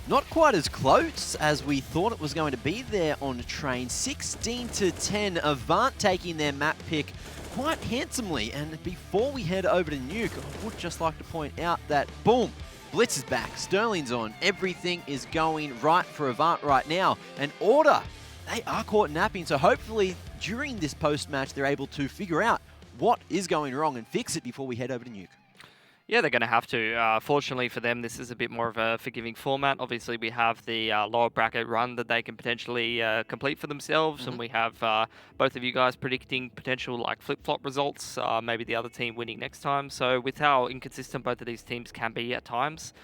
Not quite as close as we thought it was going to be there on train. 16-10, AVANT taking their map pick quite handsomely. And before we head over to Nuke, I would just like to point out that, boom, Blitz is back, Sterling's on, everything is going right for AVANT right now. And Order, they are caught napping, so hopefully during this post-match they're able to figure out what is going wrong and fix it before we head over to Nuke. Yeah, they're going to have to. Fortunately for them, this is a bit more of a forgiving format. Obviously, we have the lower bracket run that they can potentially complete for themselves, and we have both of you guys predicting potential like flip-flop results, maybe the other team winning next time. So with how inconsistent both of these teams can be at times,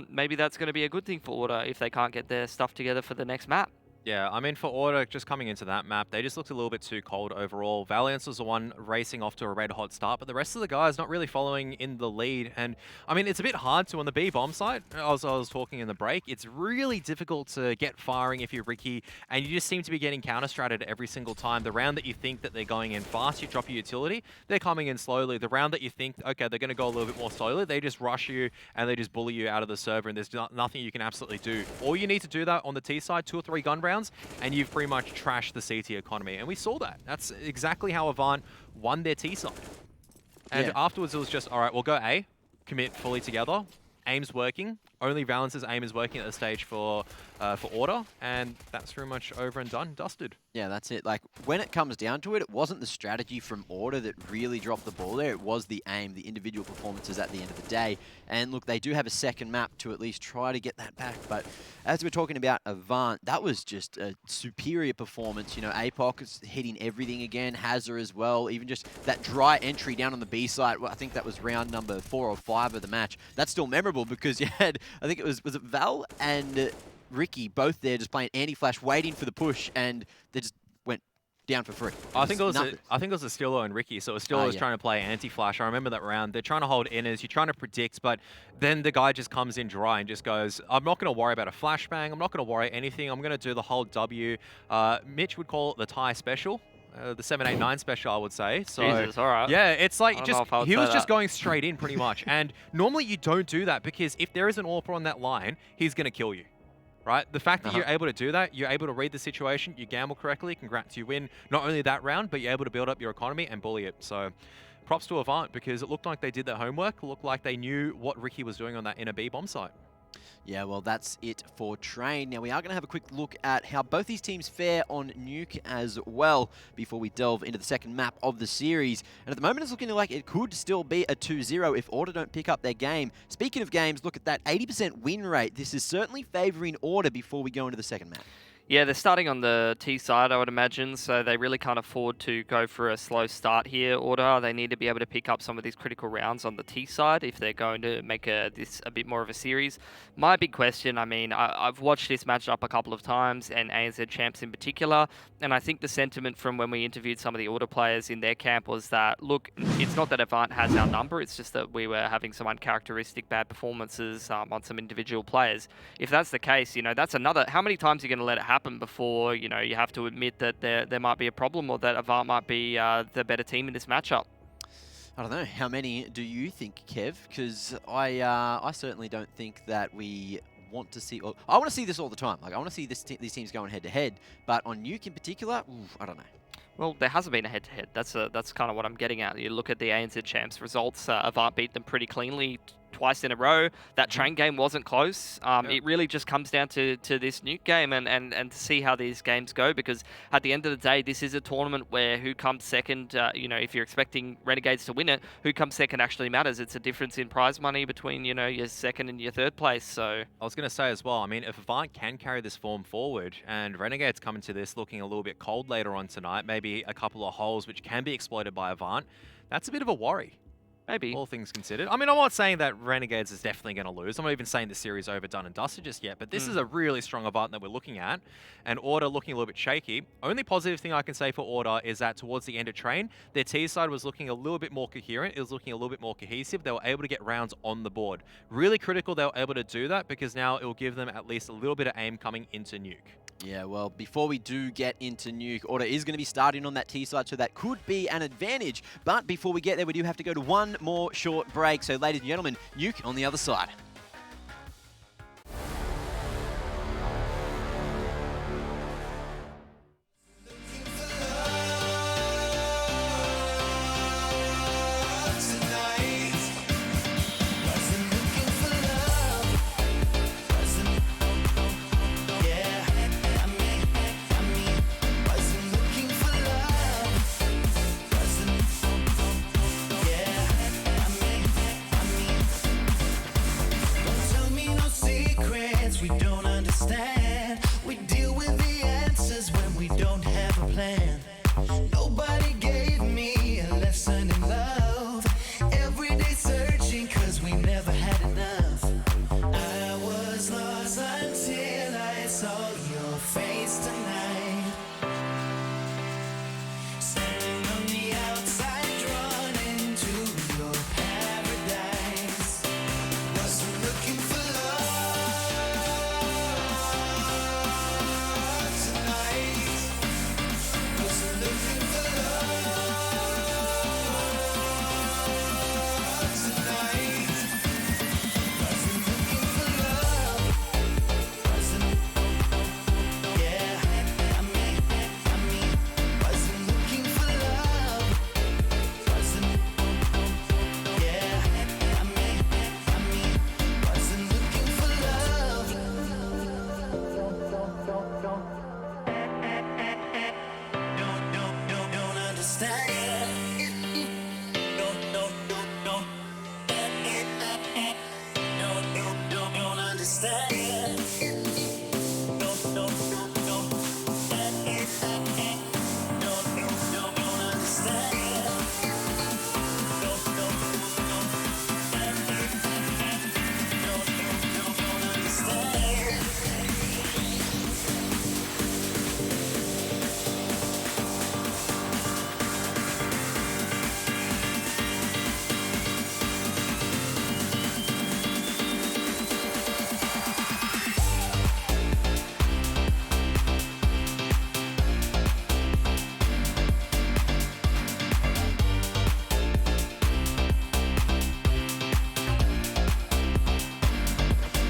maybe that's going to be a good thing for Order if they can't get their stuff together for the next map. Yeah, I mean, for Order, just coming into that map, they just looked a little bit too cold overall. Valiance was the one racing off to a red-hot start, but the rest of the guys not really following in the lead. And, I mean, it's a bit hard to on the B bomb site, as I was talking in the break. It's really difficult to get firing if you're Ricky, and you just seem to be getting counter-stratted every single time. The round that you think that they're going in fast, you drop your utility, they're coming in slowly. The round that you think, okay, they're going to go a little bit more slowly, they just rush you, and they just bully you out of the server, and there's nothing you can absolutely do. All you need to do that on the T side, 2 or 3 gun rounds, and you've pretty much trashed the CT economy. And we saw that. That's exactly how AVANT won their T side. And afterwards it was just, all right, we'll go A, commit fully together. Aim's working. Only Valence's aim is working at the stage for Order, and that's pretty much over and done, dusted. Yeah, that's it. Like, when it comes down to it, it wasn't the strategy from Order that really dropped the ball there. It was the aim, the individual performances at the end of the day. And look, they do have a second map to at least try to get that back. But as we're talking about AVANT, that was just a superior performance. You know, APOC is hitting everything again, Hazard as well. Even just that dry entry down on the B side. Well, I think that was round number 4 or 5 of the match. That's still memorable because you had, I think it was it Val and Ricky both there just playing anti-flash, waiting for the push, and they just went down for free. I think it was a Steelo and Ricky. So Steelo was trying to play anti-flash. I remember that round. They're trying to hold inners. You're trying to predict, but then the guy just comes in dry and just goes, I'm not going to worry about a flashbang. I'm not going to worry anything. I'm going to do the whole W. Mitch would call it the Thai special. The 789 special, I would say. So, Jesus, all right. Yeah, it's like he was just that. going straight in pretty much. And normally you don't do that because if there is an AWPer on that line, he's going to kill you. Right? The fact that you're able to do that, you're able to read the situation, you gamble correctly, congrats, you win not only that round, but you're able to build up your economy and bully it. So props to AVANT because it looked like they did their homework, it looked like they knew what Ricky was doing on that inner B bomb site. Yeah, well, that's it for Train. Now, we are going to have a quick look at how both these teams fare on Nuke as well before we delve into the second map of the series. And at the moment, it's looking like it could still be a 2-0 if Order don't pick up their game. Speaking of games, look at that 80% win rate. This is certainly favouring Order before we go into the second map. Yeah, they're starting on the T side, I would imagine, so they really can't afford to go for a slow start here, Order. They need to be able to pick up some of these critical rounds on the T side if they're going to make this a bit more of a series. My big question, I mean, I've watched this match up a couple of times, and ANZ Champs in particular, and I think the sentiment from when we interviewed some of the Order players in their camp was that, look, it's not that AVANT has our number, it's just that we were having some uncharacteristic bad performances on some individual players. If that's the case, you know, that's another... How many times are you going to let it happen before, you know, you have to admit that there might be a problem or that AVANT might be the better team in this matchup? I don't know. How many do you think, Kev? Because I certainly don't think that we want to see... I want to see this all the time. Like, I want to see these teams going head-to-head. But on Nuke in particular, I don't know. Well, there hasn't been a head-to-head. That's kind of what I'm getting at. You look at the ANZ Champs results. AVANT beat them pretty cleanly twice in a row. That Train game wasn't close. It really just comes down to this Nuke game and to see how these games go, because at the end of the day, this is a tournament where who comes second, you know, if you're expecting Renegades to win it, who comes second actually matters. It's a difference in prize money between, you know, your second and your third place. So I was going to say as well, I mean, if AVANT can carry this form forward and Renegades come into this looking a little bit cold later on tonight, maybe a couple of holes which can be exploited by AVANT, that's a bit of a worry. Maybe. All things considered. I mean, I'm not saying that Renegades is definitely going to lose. I'm not even saying the series overdone and dusted just yet, but this is a really strong AVANT that we're looking at. And Order looking a little bit shaky. Only positive thing I can say for Order is that towards the end of Train, their T side was looking a little bit more coherent. It was looking a little bit more cohesive. They were able to get rounds on the board. Really critical they were able to do that because now it will give them at least a little bit of aim coming into Nuke. Yeah, well, before we do get into Nuke, Order is going to be starting on that T side, so that could be an advantage. But before we get there, we do have to go to one more short break. So, ladies and gentlemen, Nuke on the other side. dance, we don't understand. We deal with the answers when we don't have a plan. Nobody gave me a lesson in love. Every day searching, cause we never had enough. I was lost until I saw your face tonight. Standing on the outside, drawn into your paradise. Wasn't looking for love tonight. Wasn't looking for love tonight. Wasn't looking for love. Wasn't, yeah. I mean, wasn't looking for love. Wasn't, yeah. I mean, wasn't looking for love. Don't understand. Don't understand. Don't understand. Don't understand.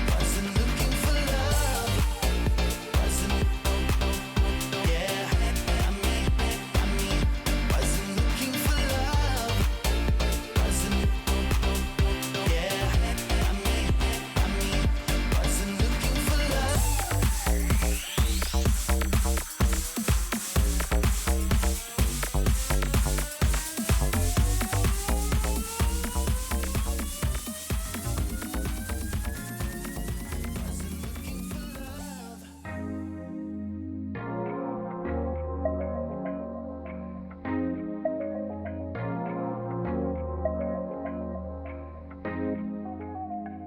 Wasn't looking for love. Wasn't, yeah. I mean, wasn't looking for love. Wasn't, yeah. I mean, wasn't looking for love. Wasn't looking for love.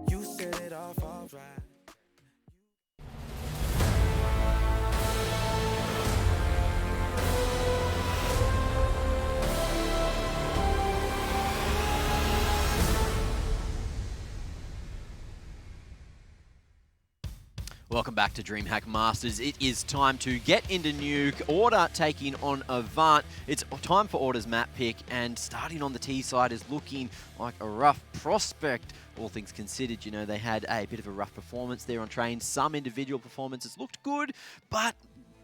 You set it off alright. Welcome back to DreamHack Masters. It is time to get into Nuke. Order taking on Avant. It's time for Order's map pick, and starting on the T side is looking like a rough prospect. All things considered, you know, they had a bit of a rough performance there on train. Some individual performances looked good, but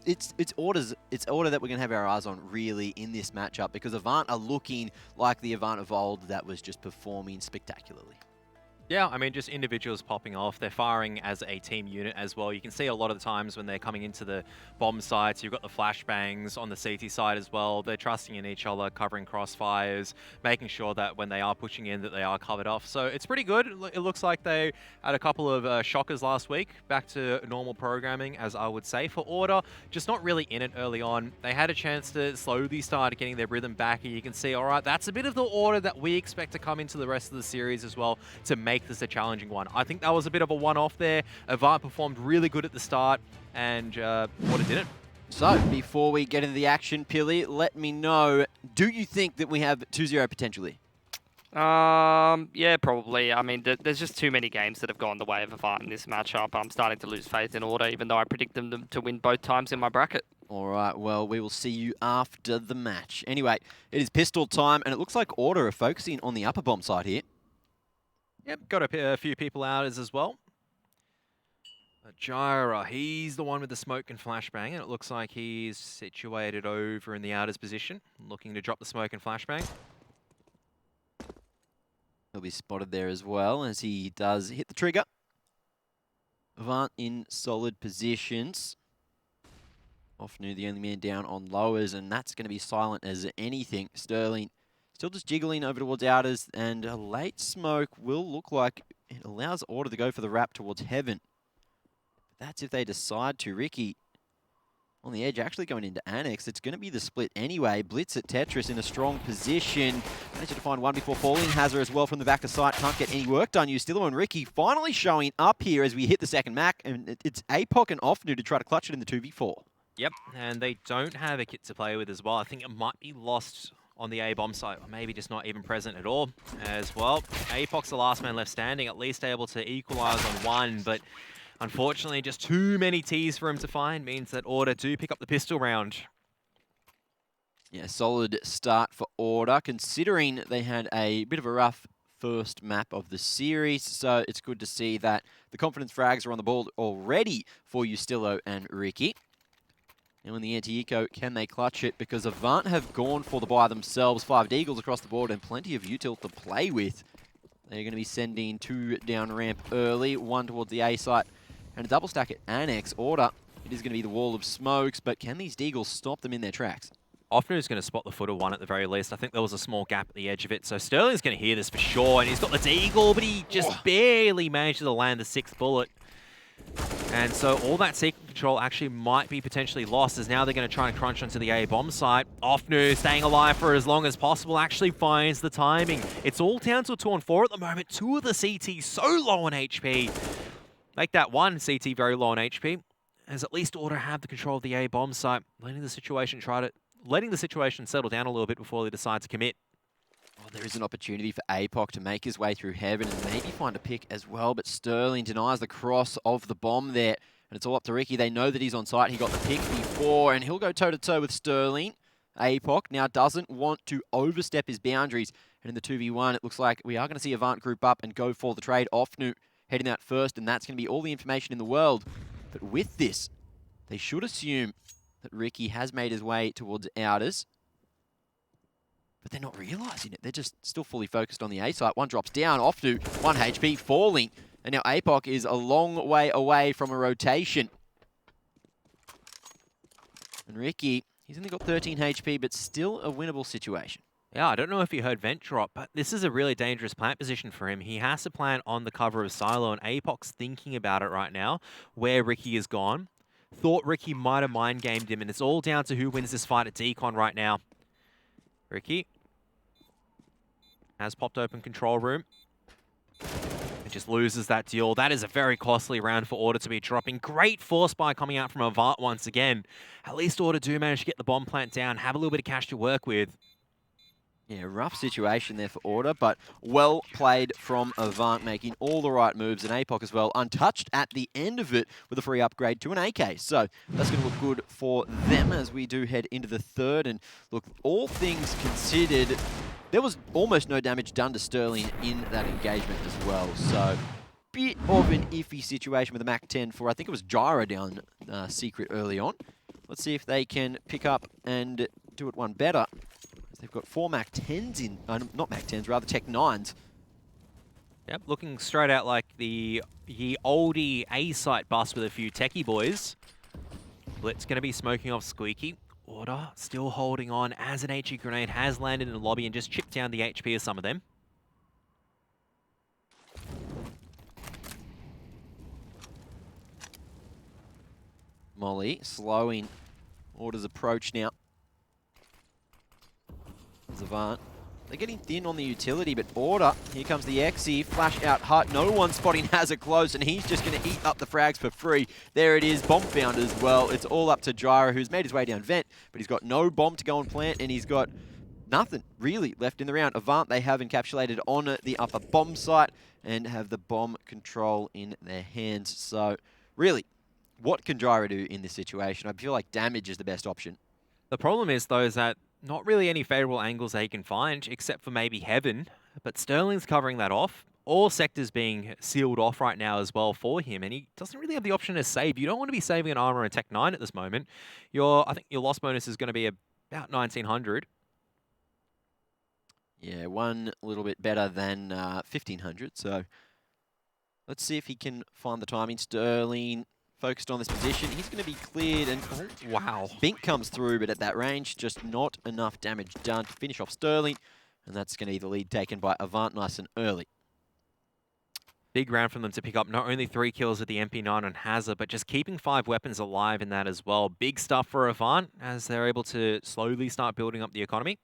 it's Order that we're going to have our eyes on really in this matchup, because Avant are looking like the Avant of old that was just performing spectacularly. Yeah, I mean, just individuals popping off. They're firing as a team unit as well. You can see a lot of the times when they're coming into the bomb sites, you've got the flashbangs on the CT side as well. They're trusting in each other, covering crossfires, making sure that when they are pushing in that they are covered off. So it's pretty good. It looks like they had a couple of shockers last week. Back to normal programming, as I would say. For Order, just not really in it early on. They had a chance to slowly start getting their rhythm back, and you can see, all right, that's a bit of the Order that we expect to come into the rest of the series as well, to make this a challenging one. I think that was a bit of a one-off there. Avant performed really good at the start, and Order didn't. So, before we get into the action, Pilly, let me know, do you think that we have 2-0 potentially? Yeah, probably. I mean, there's just too many games that have gone the way of Avant in this matchup. I'm starting to lose faith in Order, even though I predict them to win both times in my bracket. All right, well, we will see you after the match. Anyway, it is pistol time, and it looks like Order are focusing on the upper bomb side here. Yep, got a few people out as well. Gyra, he's the one with the smoke and flashbang, and it looks like he's situated over in the outers position, looking to drop the smoke and flashbang. He'll be spotted there as well as he does hit the trigger. Avant in solid positions. Ofnu the only man down on lowers, and that's going to be silent as anything. Sterling still just jiggling over towards outers, and a late smoke will look like it allows Order to go for the wrap towards heaven. That's if they decide to. Ricky on the edge, actually going into Annex. It's going to be the split anyway. Blitz at Tetris in a strong position. Managed to find one before falling. Hazard as well from the back of sight. Can't get any work done. Ustillo and Ricky finally showing up here as we hit the second Mac. And it's APOC and Ofnu to try to clutch it in the 2v4. Yep, and they don't have a kit to play with as well. I think it might be lost on the A-bomb site, or maybe just not even present at all as well. APOC's the last man left standing, at least able to equalize on one, but unfortunately just too many Ts for him to find means that Order do pick up the pistol round. Yeah, solid start for Order, considering they had a bit of a rough first map of the series, so it's good to see that the confidence frags are on the board already for Ustillo and Ricky. Now in the anti-eco, can they clutch it? Because AVANT have gone for the buy themselves. 5 Deagles across the board and plenty of util to play with. They're going to be sending 2 down ramp early, 1 towards the A site, and a double stack at Annex. Order, it is going to be the wall of smokes, but can these Deagles stop them in their tracks? Ofnu's going to spot the foot of one at the very least. I think there was a small gap at the edge of it, so Sterling's going to hear this for sure, and he's got the Deagle, but he just barely managed to land the 6th bullet. And so all that secret control actually might be potentially lost, as now they're going to try and crunch onto the A-bomb site. Ofnu, staying alive for as long as possible, actually finds the timing. It's all down to a 2-on-4 at the moment. 2 of the CT so low on HP. Make that one CT very low on HP, as at least Order have the control of the A-bomb site, letting the situation settle down a little bit before they decide to commit. Oh, there is an opportunity for APOC to make his way through heaven and maybe find a pick as well, but Sterling denies the cross of the bomb there, and it's all up to Ricky. They know that he's on site. He got the pick before, and he'll go toe-to-toe with Sterling. APOC now doesn't want to overstep his boundaries, and in the 2v1, it looks like we are going to see AVANT group up and go for the trade. Ofnu heading out first, and that's going to be all the information in the world. But with this, they should assume that Ricky has made his way towards Outers. But they're not realising it. They're just still fully focused on the A site. One drops down, off to 1 HP, falling. And now APOC is a long way away from a rotation. And Ricky, he's only got 13 HP, but still a winnable situation. Yeah, I don't know if you heard Vent drop, but this is a really dangerous plant position for him. He has to plant on the cover of Silo, and APOC's thinking about it right now, where Ricky is gone. Thought Ricky might have mind-gamed him, and it's all down to who wins this fight at Decon right now. Ricky has popped open control room. It just loses that deal. That is a very costly round for Order to be dropping. Great force buy coming out from AVANT once again. At least Order do manage to get the bomb plant down, have a little bit of cash to work with. Yeah, rough situation there for Order, but well played from AVANT, making all the right moves, and APOC as well, untouched at the end of it with a free upgrade to an AK. So that's going to look good for them as we do head into the third. And look, all things considered, there was almost no damage done to Sterling in that engagement as well. So bit of an iffy situation with the MAC-10 for, I think it was Gyra down secret early on. Let's see if they can pick up and do it one better. They've got 4 MAC-10s in, not MAC-10s, rather Tech-9s. Yep, looking straight out like the ye oldie A-site bus with a few techie boys. Blitz going to be smoking off Squeaky. Order still holding on as an HE grenade has landed in the lobby and just chipped down the HP of some of them. Molly slowing Order's approach now. AVANT. They're getting thin on the utility, but Order, here comes the XE, flash out hut. No one spotting Hazard close, and he's just going to eat up the frags for free. There it is, bomb found as well. It's all up to Gyra, who's made his way down vent, but he's got no bomb to go and plant, and he's got nothing really left in the round. AVANT, they have encapsulated on the upper bomb site and have the bomb control in their hands. So really, what can Gyra do in this situation? I feel like damage is the best option. The problem is, though, is that not really any favourable angles they can find, except for maybe Heaven, but Sterling's covering that off. All sectors being sealed off right now as well for him, and he doesn't really have the option to save. You don't want to be saving an armor and Tech-9 at this moment. I think your loss bonus is going to be about 1900. Yeah, one a little bit better than 1500, so let's see if he can find the timing. Sterling focused on this position. He's going to be cleared, and oh, wow. Bink comes through, but at that range, just not enough damage done to finish off Sterling, and that's going to be the lead taken by AVANT nice and early. Big round from them to pick up not only 3 kills with the MP9 on Hazard, but just keeping 5 weapons alive in that as well. Big stuff for AVANT as they're able to slowly start building up the economy.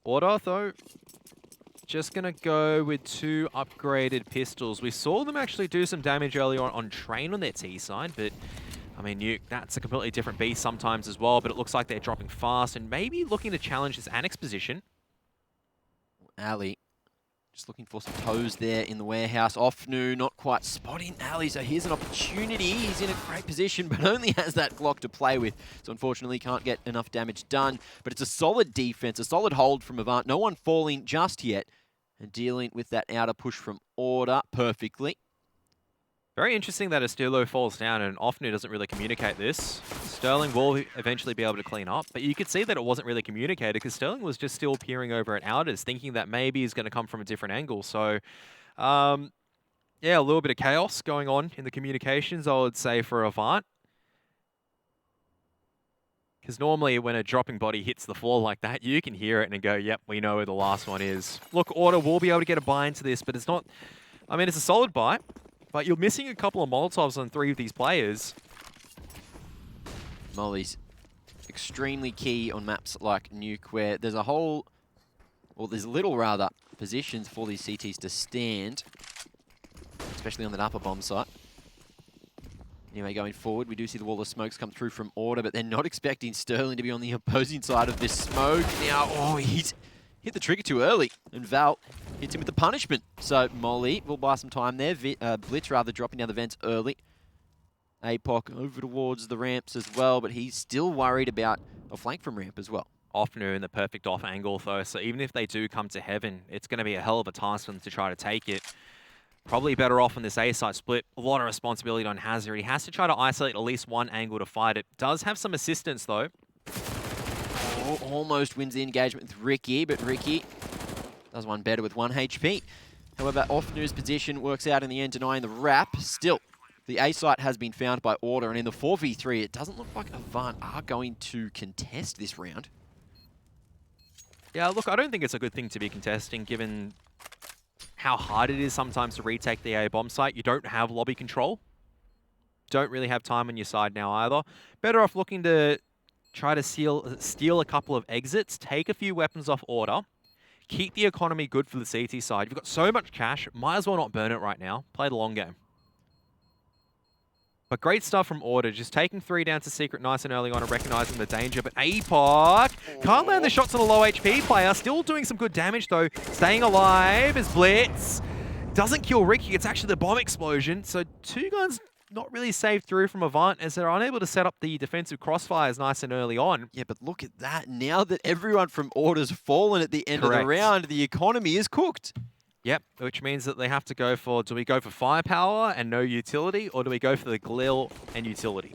Order, though, just going to go with 2 upgraded pistols. We saw them actually do some damage earlier on Train on their T side, but I mean, Nuke, that's a completely different beast sometimes as well, but it looks like they're dropping fast and maybe looking to challenge this Annex position. Ali just looking for some toes there in the warehouse. Offnu not quite spotting Ali, so here's an opportunity. He's in a great position, but only has that Glock to play with. So unfortunately can't get enough damage done. But it's a solid defense, a solid hold from AVANT. No one falling just yet. And dealing with that outer push from Order perfectly. Very interesting that Estilo falls down and Offnu doesn't really communicate this. Sterling will eventually be able to clean up, but you could see that it wasn't really communicated because Sterling was just still peering over at Outers, thinking that maybe he's going to come from a different angle. So, yeah, a little bit of chaos going on in the communications, I would say, for AVANT. Because normally when a dropping body hits the floor like that, you can hear it and go, yep, we know where the last one is. Look, Order will be able to get a buy into this, but it's not... I mean, it's a solid buy. But you're missing a couple of Molotovs on 3 of these players. Molly's extremely key on maps like Nuke, where there's a whole, well, there's little rather, positions for these CTs to stand, especially on that upper bomb site. Anyway, going forward, we do see the wall of smokes come through from Order, but they're not expecting Sterling to be on the opposing side of this smoke. Now, oh, he's hit the trigger too early, and Val hits him with the punishment. So Molly will buy some time there. Blitz rather dropping down the vents early. APOC over towards the ramps as well, but he's still worried about a flank from ramp as well. Offnu in the perfect off angle though, so even if they do come to heaven, it's going to be a hell of a task for them to try to take it. Probably better off on this A-site split. A lot of responsibility on Hazard. He has to try to isolate at least one angle to fight it. Does have some assistance though. Oh, almost wins the engagement with Ricky, but Ricky does one better with 1 HP. However, Offnu's position works out in the end, denying the wrap. Still, the A-site has been found by Order, and in the 4v3, it doesn't look like AVANT are going to contest this round. Yeah, look, I don't think it's a good thing to be contesting, given how hard it is sometimes to retake the A bomb site. You don't have lobby control. Don't really have time on your side now either. Better off looking to try to steal a couple of exits, take a few weapons off Order, keep the economy good for the CT side. You've got so much cash, might as well not burn it right now. Play the long game. But great stuff from Order, just taking 3 down to Secret nice and early on and recognizing the danger. But APOC can't land the shots on a low HP player. Still doing some good damage though. Staying alive as Blitz doesn't kill Ricky. It's actually the bomb explosion. So 2 guns not really saved through from AVANT as they're unable to set up the defensive crossfires nice and early on. Yeah, but look at that. Now that everyone from Order's fallen at the end of the round, the economy is cooked. Yep, which means that they have to go for, do we go for firepower and no utility, or do we go for the Glil and utility?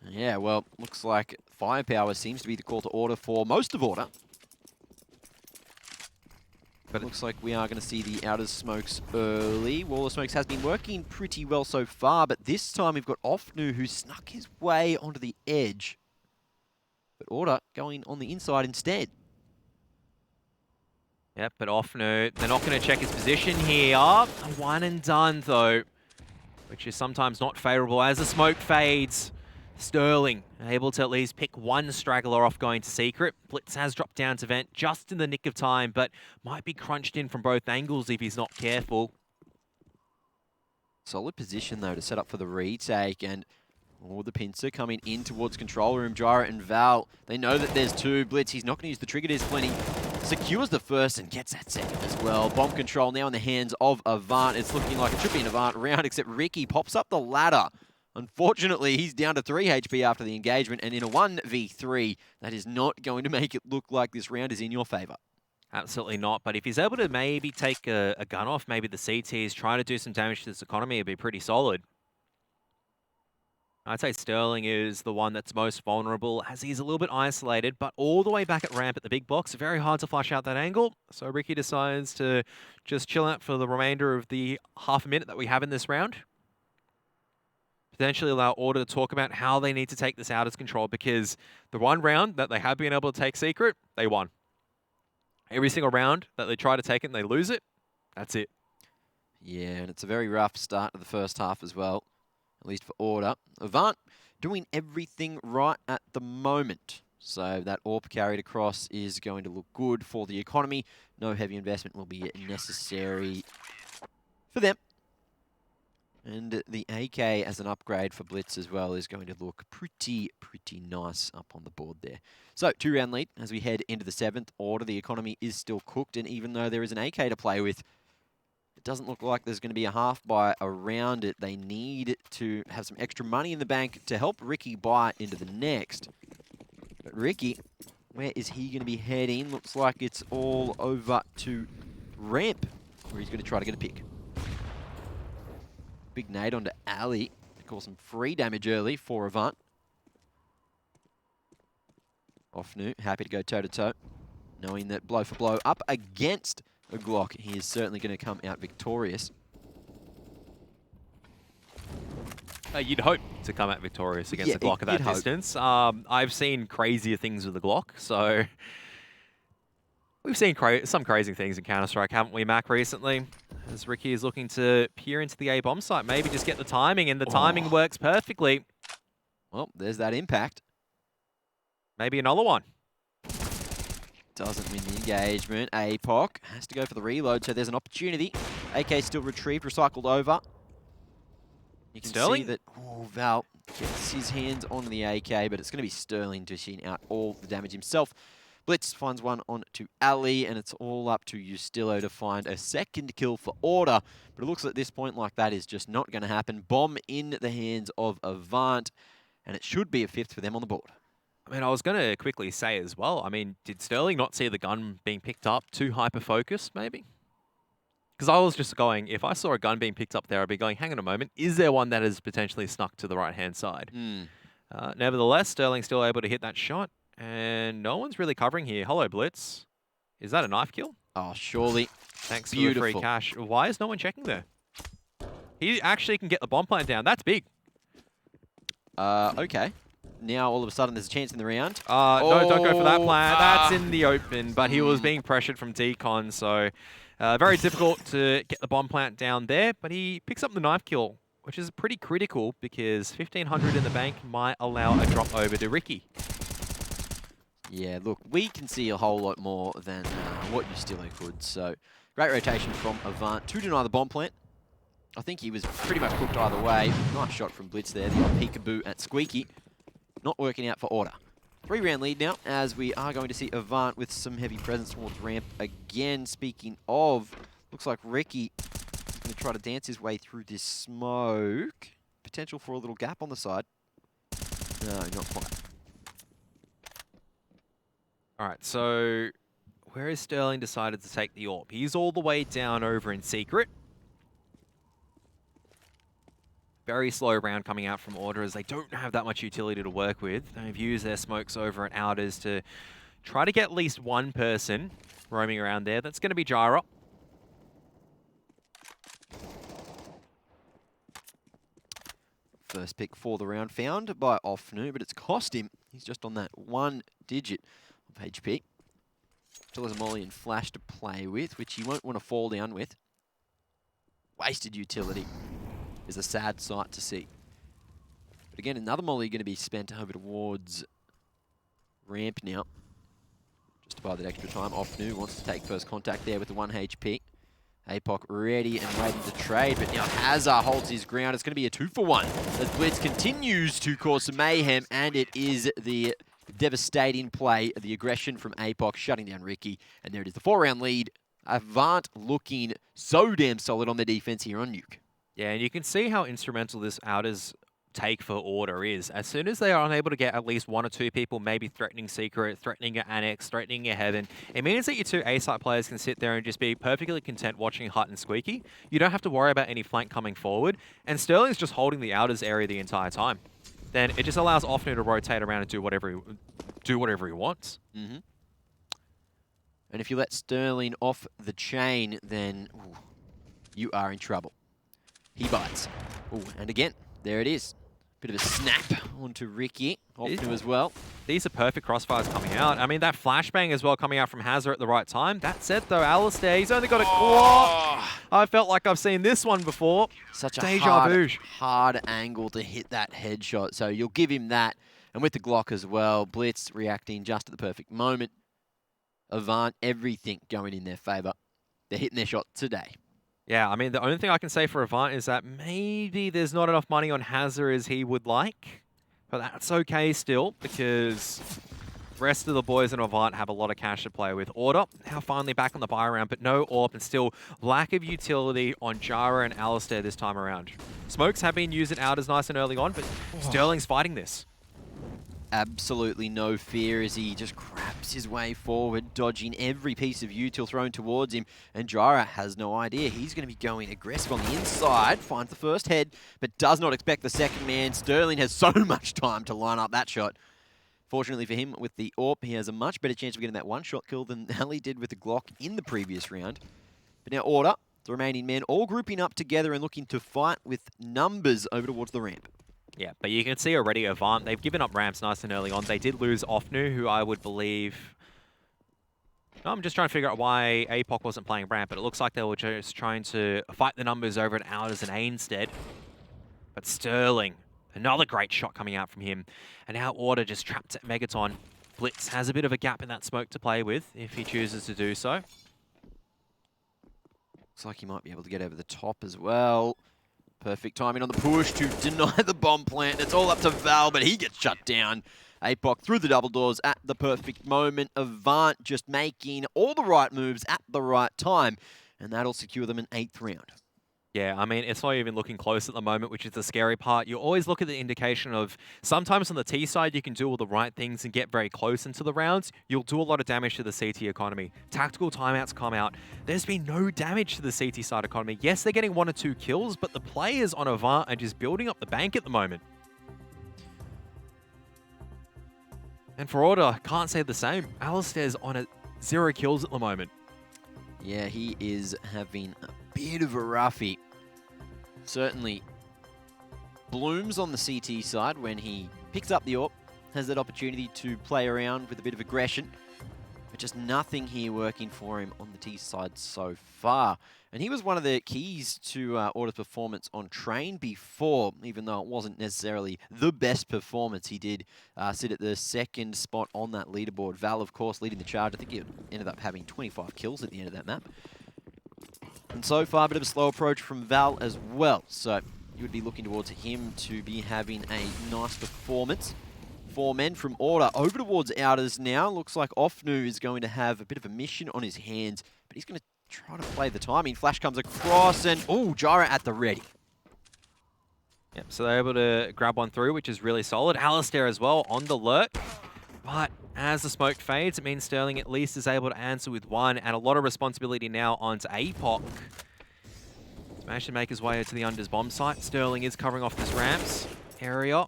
Yeah, well, looks like firepower seems to be the call to Order for most of Order. But it looks like we are going to see the outer smokes early. Wall of smokes has been working pretty well so far, but this time we've got Offnu who snuck his way onto the edge. But Order going on the inside instead. Yep, but Offnu, they're not going to check his position here. A one and done though, which is sometimes not favourable as the smoke fades. Sterling able to at least pick one straggler off going to Secret. Blitz has dropped down to Vent just in the nick of time, but might be crunched in from both angles if he's not careful. Solid position though to set up for the retake, and the pincer coming in towards control room. Jara and Val, they know that there's 2. Blitz, he's not going to use the trigger disc when he secures the first and gets that second as well. Bomb control now in the hands of AVANT. It's looking like it should be an AVANT round, except Ricky pops up the ladder. Unfortunately, he's down to 3 HP after the engagement, and in a 1v3, that is not going to make it look like this round is in your favour. Absolutely not, but if he's able to maybe take a gun off, maybe the CTs, try to do some damage to this economy, it'd be pretty solid. I'd say Sterling is the one that's most vulnerable, as he's a little bit isolated, but all the way back at ramp at the big box, very hard to flush out that angle. So Ricky decides to just chill out for the remainder of the half a minute that we have in this round. Potentially allow Order to talk about how they need to take this out as control, because the one round that they have been able to take Secret, they won. Every single round that they try to take it and they lose it, that's it. Yeah, and it's a very rough start to the first half as well, at least for Order. AVANT doing everything right at the moment. So that AWP carried across is going to look good for the economy. No heavy investment will be necessary for them. And the AK as an upgrade for Blitz as well is going to look pretty nice up on the board there. So 2-round lead as we head into the 7th Order. The economy is still cooked, and even though there is an AK to play with, it doesn't look like there's going to be a half buy around it. They need to have some extra money in the bank to help Ricky buy into the next. But Ricky, where is he going to be heading? Looks like it's all over to ramp, where he's going to try to get a pick. Big nade onto Ali to cause some free damage early for AVANT. Nuke, happy to go toe-to-toe, knowing that blow for blow up against a Glock, he is certainly going to come out victorious. You'd hope to come out victorious against a Glock at that distance. I've seen crazier things with the Glock, so we've seen some crazy things in Counter-Strike, haven't we, Mac, recently? As Ricky is looking to peer into the A-bomb site, maybe just get the timing, and the timing works perfectly. Well, there's that impact. Maybe another one. Doesn't win the engagement. APOC has to go for the reload, so there's an opportunity. AK still retrieved, recycled over. You can see that Val gets his hands on the AK, but it's going to be Sterling dishing out all the damage himself. Blitz finds one on to Ali, and it's all up to Ustillo to find a second kill for Order. But it looks at this point like that is just not going to happen. Bomb in the hands of AVANT, and it should be a 5th for them on the board. I mean, I was going to quickly say as well, I mean, did Sterling not see the gun being picked up too hyper-focused, maybe? Because I was just going, if I saw a gun being picked up there, I'd be going, hang on a moment, is there one that has potentially snuck to the right-hand side? Nevertheless, Sterling's still able to hit that shot, and no one's really covering here. Hello, Blitz. Is that a knife kill? Oh, surely. Thanks for the free cash. Why is no one checking there? He actually can get the bomb plant down. That's big. Okay. Now, all of a sudden, there's a chance in the round. No, don't go for that plant. That's in the open, but he was being pressured from decon, so very difficult to get the bomb plant down there, but he picks up the knife kill, which is pretty critical because 1,500 in the bank might allow a drop over to Ricky. Yeah, look, we can see a whole lot more than what Ustillo could, so great rotation from AVANT to deny the bomb plant. I think he was pretty much cooked either way. Nice shot from Blitz there, the old peekaboo at Squeaky. Not working out for Order. 3-round lead now, as we are going to see AVANT with some heavy presence towards ramp again. Speaking of, looks like Ricky is going to try to dance his way through this smoke. Potential for a little gap on the side. No, not quite. All right, so where has Sterling decided to take the AWP? He's all the way down over in secret. Very slow round coming out from Order as they don't have that much utility to work with. They've used their smokes over at Outers to try to get at least one person roaming around there. That's going to be Jara. First pick for the round found by Nuke, but it's cost him. He's just on that 1 digit of HP. Still has a molly and flash to play with, which he won't want to fall down with. Wasted utility is a sad sight to see. But again, another molly going to be spent over towards ramp now. Just to buy that extra time. Nuke wants to take first contact there with the 1 HP. APOC ready and waiting to trade, but now Hazard holds his ground. It's going to be a 2-for-1 as Blitz continues to cause some mayhem, and it is the devastating play, the aggression from APOC shutting down Ricky. And there it is, the 4-round lead. AVANT looking so damn solid on the defense here on Nuke. Yeah, and you can see how instrumental this Outers take for Order is. As soon as they are unable to get at least 1 or 2 people maybe threatening Secret, threatening your Annex, threatening your Heaven, it means that your 2 A-site players can sit there and just be perfectly content watching Hut and Squeaky. You don't have to worry about any flank coming forward, and Sterling's just holding the Outers area the entire time. Then it just allows Nuke to rotate around and do whatever he wants. Mm-hmm. And if you let Sterling off the chain, then you are in trouble. He bites. Ooh, and again, there it is. Bit of a snap onto Ricky. Opnu as well. These are perfect crossfires coming out. I mean, that flashbang as well coming out from Hazard at the right time. That said, though, Alistair, he's only got a Glock. I felt like I've seen this one before. Such a Deja vu. hard angle to hit that headshot. So you'll give him that. And with the Glock as well, Blitz reacting just at the perfect moment. AVANT, everything going in their favour. They're hitting their shot today. Yeah, I mean, the only thing I can say for AVANT is that maybe there's not enough money on Hazard as he would like. But that's okay still, because the rest of the boys in AVANT have a lot of cash to play with. Order, now finally back on the buy round, but no AWP and still lack of utility on Jara and Alistair this time around. Smokes have been used out as nice and early on, but Sterling's fighting this. Absolutely no fear as he just grabs his way forward, dodging every piece of util thrown towards him. And Jara has no idea. He's going to be going aggressive on the inside, finds the first head, but does not expect the second man. Sterling has so much time to line up that shot. Fortunately for him, with the AWP, he has a much better chance of getting that one-shot kill than Ali did with the Glock in the previous round. But now Order, the remaining men, all grouping up together and looking to fight with numbers over towards the ramp. Yeah, but you can see already AVANT, they've given up ramps nice and early on. They did lose Ofnu, who I would believe... No, I'm just trying to figure out why APOC wasn't playing ramp, but it looks like they were just trying to fight the numbers over at Outers and A instead. But Sterling, another great shot coming out from him. And now Order just trapped at Megaton. Blitz has a bit of a gap in that smoke to play with, if he chooses to do so. Looks like he might be able to get over the top as well. Perfect timing on the push to deny the bomb plant. It's all up to Val, but he gets shut down. APOC through the double doors at the perfect moment. AVANT just making all the right moves at the right time. And that'll secure them an 8th round. Yeah, I mean, it's not even looking close at the moment, which is the scary part. You always look at the indication of sometimes on the T side, you can do all the right things and get very close into the rounds. You'll do a lot of damage to the CT economy. Tactical timeouts come out. There's been no damage to the CT side economy. Yes, they're getting 1 or 2 kills, but the players on AVANT are just building up the bank at the moment. And for Order, can't say the same. Alistair's on a 0 kills at the moment. Yeah, he is having a bit of a roughie. Certainly blooms on the CT side when he picks up the AWP, has that opportunity to play around with a bit of aggression, but just nothing here working for him on the T side so far. And he was one of the keys to Order's performance on Train before, even though it wasn't necessarily the best performance. He did sit at the 2nd spot on that leaderboard. Val, of course, leading the charge. I think he ended up having 25 kills at the end of that map. And so far, a bit of a slow approach from Val as well. So you would be looking towards him to be having a nice performance. 4 men from Order over towards Outers now. Looks like Ofnu is going to have a bit of a mission on his hands, but he's going to try to play the timing. Flash comes across and, oh, Jara at the ready. Yep, so they're able to grab one through, which is really solid. Alistair as well on the lurk. But as the smoke fades, it means Sterling at least is able to answer with 1, and a lot of responsibility now onto APOC. He's managed to make his way to the Unders bomb site. Sterling is covering off this ramps area.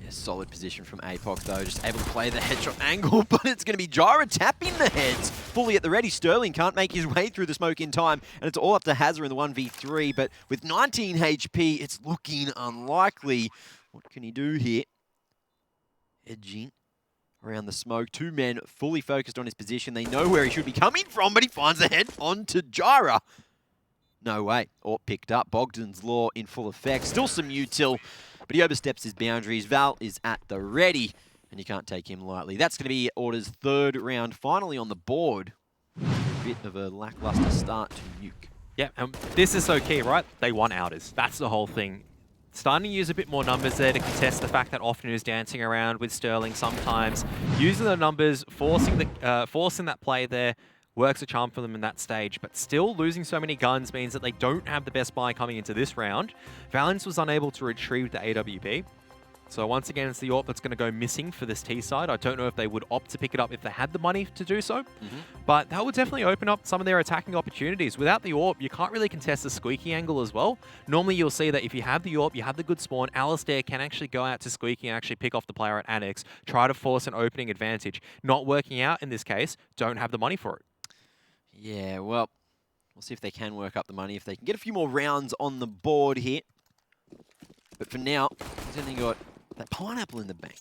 Yeah, solid position from APOC though, just able to play the headshot angle, but it's going to be Jara tapping the heads. Fully at the ready, Sterling can't make his way through the smoke in time, and it's all up to Hazard in the 1v3, but with 19 HP, it's looking unlikely. What can he do here? Edging around the smoke. 2 men fully focused on his position. They know where he should be coming from, but he finds the head onto Jara. No way. Or picked up. Bogdan's Law in full effect. Still some util, but he oversteps his boundaries. Val is at the ready, and you can't take him lightly. That's going to be Order's 3rd round finally on the board. A bit of a lackluster start to Nuke. Yeah, and this is so key, right? They want Outers. That's the whole thing. Starting to use a bit more numbers there to contest the fact that Ofnu is dancing around with Sterling sometimes. Using the numbers, forcing that play there works a charm for them in that stage, but still losing so many guns means that they don't have the best buy coming into this round. Valence was unable to retrieve the AWP. So once again, it's the AWP that's going to go missing for this T side. I don't know if they would opt to pick it up if they had the money to do so, but that would definitely open up some of their attacking opportunities. Without the AWP, you can't really contest the squeaky angle as well. Normally, you'll see that if you have the AWP, you have the good spawn, Alistair can actually go out to squeaky and actually pick off the player at Annex, try to force an opening advantage. Not working out in this case, don't have the money for it. Yeah, well, we'll see if they can work up the money, if they can get a few more rounds on the board here. But for now, he's only got that pineapple in the bank.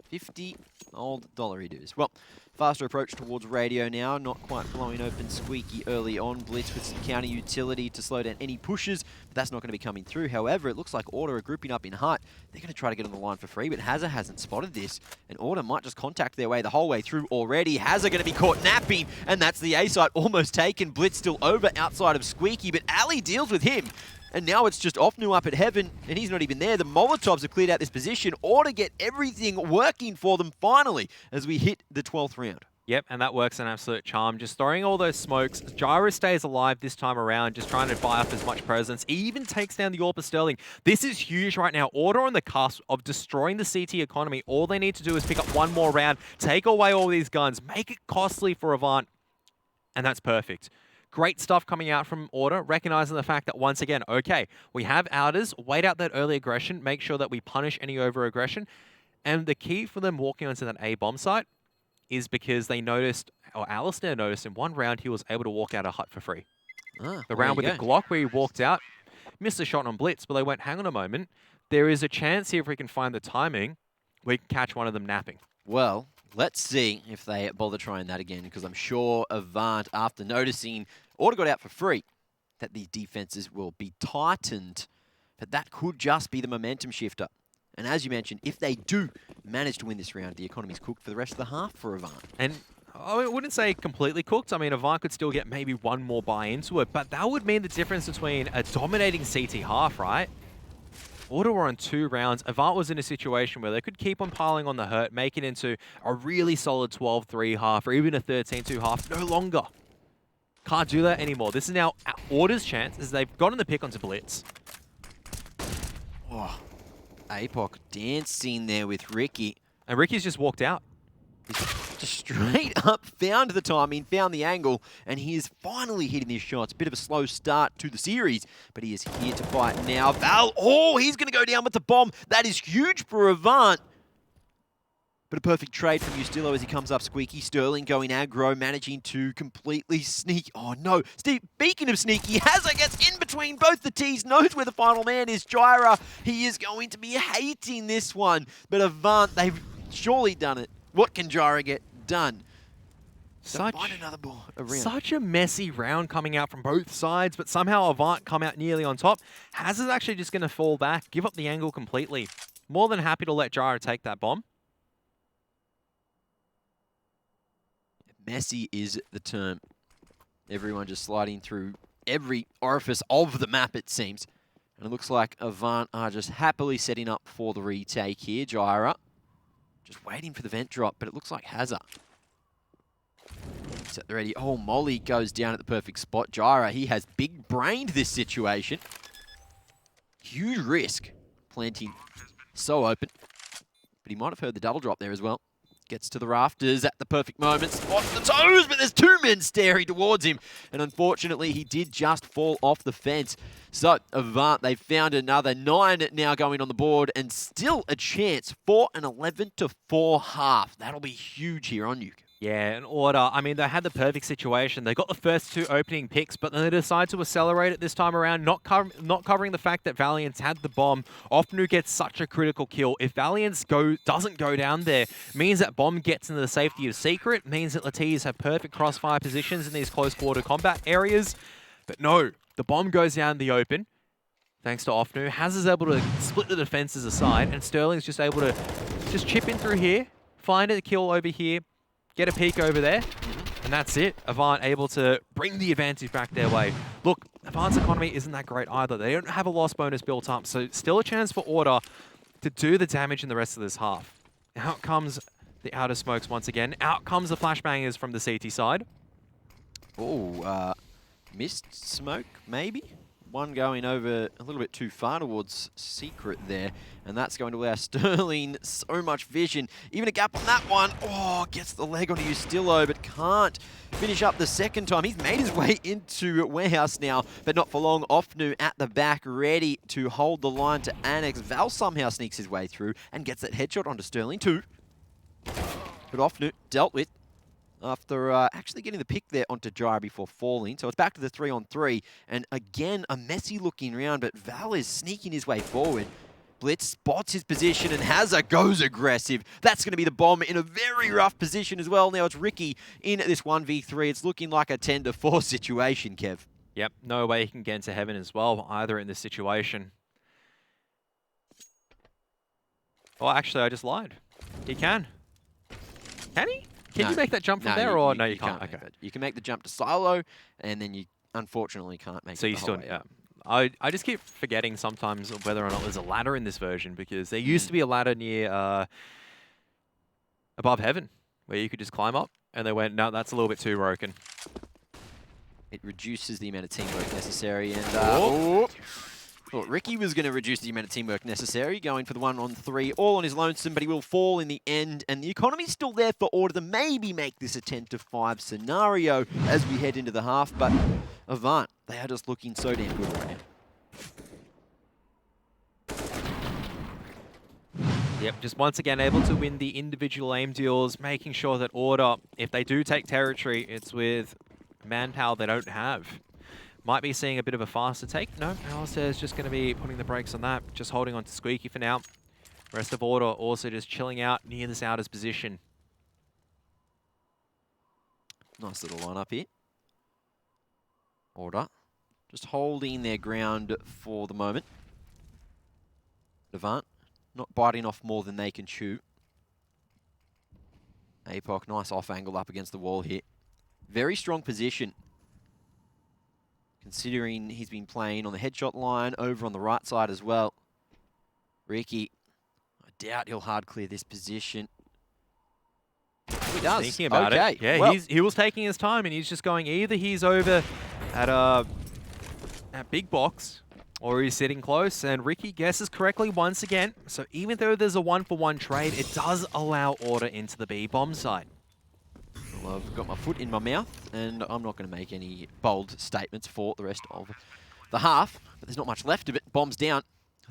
50 old dollary dues. Well, faster approach towards radio now, not quite blowing open Squeaky early on. Blitz with some counter utility to slow down any pushes, but that's not going to be coming through. However, it looks like Order are grouping up in height. They're going to try to get on the line for free, but Hazza hasn't spotted this, and Order might just contact their way the whole way through already. Hazza going to be caught napping, and that's the A site almost taken. Blitz still over outside of Squeaky, but Ali deals with him. And now it's just Offnu up at heaven, and he's not even there. The Molotovs have cleared out this position. Order get everything working for them finally as we hit the 12th round. Yep, and that works an absolute charm. Just throwing all those smokes. Gyro stays alive this time around, just trying to buy up as much presence. He even takes down the Orpa Sterling. This is huge right now. Order on the cusp of destroying the CT economy. All they need to do is pick up one more round, take away all these guns, make it costly for Avant, and that's perfect. Great stuff coming out from Order, recognizing the fact that once again, okay, we have outers, wait out that early aggression, make sure that we punish any over-aggression. And the key for them walking onto that A bomb site is because they noticed, or Alistair noticed in one round, he was able to walk out a hut for free. The round with the Glock where he walked out, missed a shot on Blitz, but they went, hang on a moment, there is a chance here if we can find the timing, we can catch one of them napping. Well, let's see if they bother trying that again, because I'm sure Avant, after noticing Order got out for free, that the defenses will be tightened, but that could just be the momentum shifter. And as you mentioned, if they do manage to win this round, the economy's cooked for the rest of the half for Avant. And I wouldn't say completely cooked. I mean, Avant could still get maybe one more buy into it, but that would mean the difference between a dominating CT half, right? Order were on 2 rounds. Avant was in a situation where they could keep on piling on the hurt, make it into a really solid 12-3 half, or even a 13-2 half. No longer. Can't do that anymore. This is now Order's chance, as they've gotten the pick onto Blitz. Oh, Apoc dancing there with Ricky. And Ricky's just walked out. Just straight up found the timing, found the angle, and he is finally hitting his shots. Bit of a slow start to the series, but he is here to fight now. Val, oh, he's going to go down with the bomb. That is huge for Avant. But a perfect trade from Ustillo as he comes up. Squeaky, Sterling going aggro, managing to completely sneak. Oh no, speaking of sneaky, Hazza gets in between both the T's, knows where the final man is, Gyra. He is going to be hating this one, but Avant, they've surely done it. What can Gyra get done? Find another ball around. Such a messy round coming out from both sides, but somehow Avant come out nearly on top. Hazza's actually just going to fall back, give up the angle completely. More than happy to let Gyra take that bomb. Messy is the term. Everyone just sliding through every orifice of the map, it seems. And it looks like Avant are just happily setting up for the retake here. Gyra just waiting for the vent drop, but it looks like Hazza. Set the ready. Oh, Molly goes down at the perfect spot. Gyra, he has big-brained this situation. Huge risk. Planting so open. But he might have heard the double drop there as well. Gets to the rafters at the perfect moment. Spots the toes, but there's 2 men staring towards him. And unfortunately, he did just fall off the fence. So, Avant, they found another 9 now going on the board, and still a chance for an 11-4 half. That'll be huge here on Nuke. Yeah, an Order. I mean, they had the perfect situation. They got the first 2 opening picks, but then they decided to accelerate it this time around, not covering the fact that Valiance had the bomb. Offnu gets such a critical kill. If Valiance doesn't go down there, means that bomb gets into the safety of Secret, means that Latiz have perfect crossfire positions in these close quarter combat areas. But no, the bomb goes down the open, thanks to Offnu. Haz is able to split the defenses aside, and Sterling's just able to just chip in through here, find a kill over here, get a peek over there, and that's it. Avant able to bring the advantage back their way. Look, Avant's economy isn't that great either. They don't have a loss bonus built up, so still a chance for Order to do the damage in the rest of this half. Out comes the outer smokes once again. Out comes the flashbangers from the CT side. Oh, missed smoke, maybe? One going over a little bit too far towards Secret there, and that's going to allow Sterling so much vision. Even a gap on that one. Oh, gets the leg onto Ustillo, but can't finish up the second time. He's made his way into Warehouse now, but not for long. Offnu at the back, ready to hold the line to Annex. Val somehow sneaks his way through and gets that headshot onto Sterling too. But Offnu dealt with. after actually getting the pick there onto Jara before falling. So it's back to the 3-on-3. And again, a messy looking round, but Val is sneaking his way forward. Blitz spots his position and Hazza goes aggressive. That's going to be the bomb in a very rough position as well. Now it's Ricky in this 1v3. It's looking like a 10-4 situation, Kev. Yep, no way he can get into heaven as well, either in this situation. Oh, actually, I just lied. He can. Can he? Can you make that jump from there, or no, you can't? Okay. You can make the jump to silo, and then you unfortunately can't make it. So you still, yeah. I just keep forgetting sometimes whether or not there's a ladder in this version, because there used to be a ladder near above heaven where you could just climb up, and they went, no, that's a little bit too broken. It reduces the amount of teamwork necessary, and thought Ricky was going to reduce the amount of teamwork necessary, going for the 1-on-3, all on his lonesome, but he will fall in the end, and the economy's still there for Order to maybe make this a 10-5 scenario as we head into the half, but AVANT, they are just looking so damn good right now. Yep, just once again able to win the individual aim deals, making sure that Order, if they do take territory, it's with manpower they don't have. Might be seeing a bit of a faster take. No, Alistair is just going to be putting the brakes on that, just holding on to Squeaky for now. Rest of Order also just chilling out near this outer's position. Nice little lineup here. Order just holding their ground for the moment. AVANT not biting off more than they can chew. APOC, nice off angle up against the wall here. Very strong position, considering he's been playing on the headshot line, over on the right side as well. Ricky, I doubt he'll hard clear this position. Oh, he does. Thinking about it. Yeah, well, he was taking his time, and he's just going, either he's over at big box, or he's sitting close, and Ricky guesses correctly once again. So even though there's a 1-for-1 trade, it does allow Order into the B-bomb side. Well, I've got my foot in my mouth, and I'm not going to make any bold statements for the rest of the half, but there's not much left of it. Bombs down.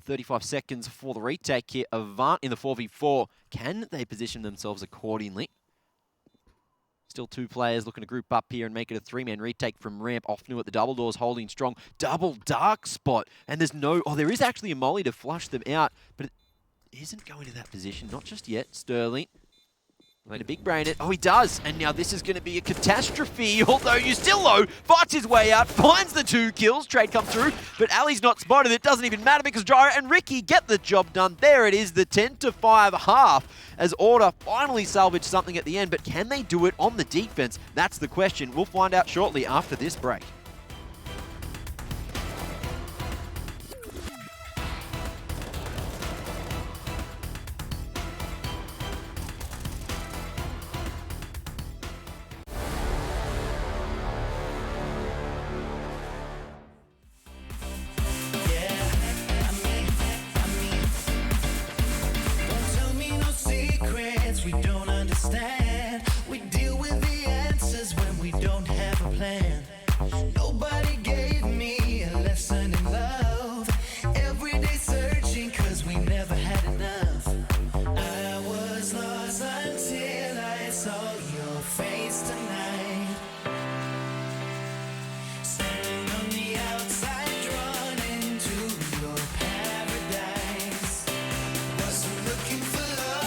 35 seconds for the retake here. AVANT in the 4v4. Can they position themselves accordingly? Still two players looking to group up here and make it a 3-man retake from ramp. Off new at the double doors, holding strong. Double dark spot, and there's no... Oh, there is actually a molly to flush them out, but it isn't going to that position. Not just yet. Sterling. Let a big brain it. Oh, he does. And now this is going to be a catastrophe. Although Ustillo fights his way out, finds the 2 kills. Trade come through, but Ali's not spotted. It doesn't even matter because Gyro and Ricky get the job done. There it is, the 10-5 half, as Order finally salvage something at the end. But can they do it on the defense? That's the question. We'll find out shortly after this break. We don't understand. We deal with the answers when we don't have a plan. Nobody gave me a lesson in love. Every day searching 'cause we never had enough. I was lost until I saw your face tonight. Standing on the outside, drawn into your paradise. Wasn't looking for love.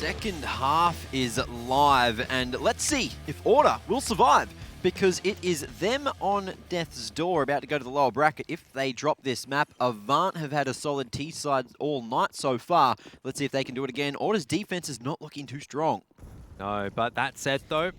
second half is live, and let's see if Order will survive, because it is them on death's door, about to go to the lower bracket. If they drop this map, AVANT have had a solid T-side all night so far. Let's see if they can do it again. Order's defense is not looking too strong. No, but that said though,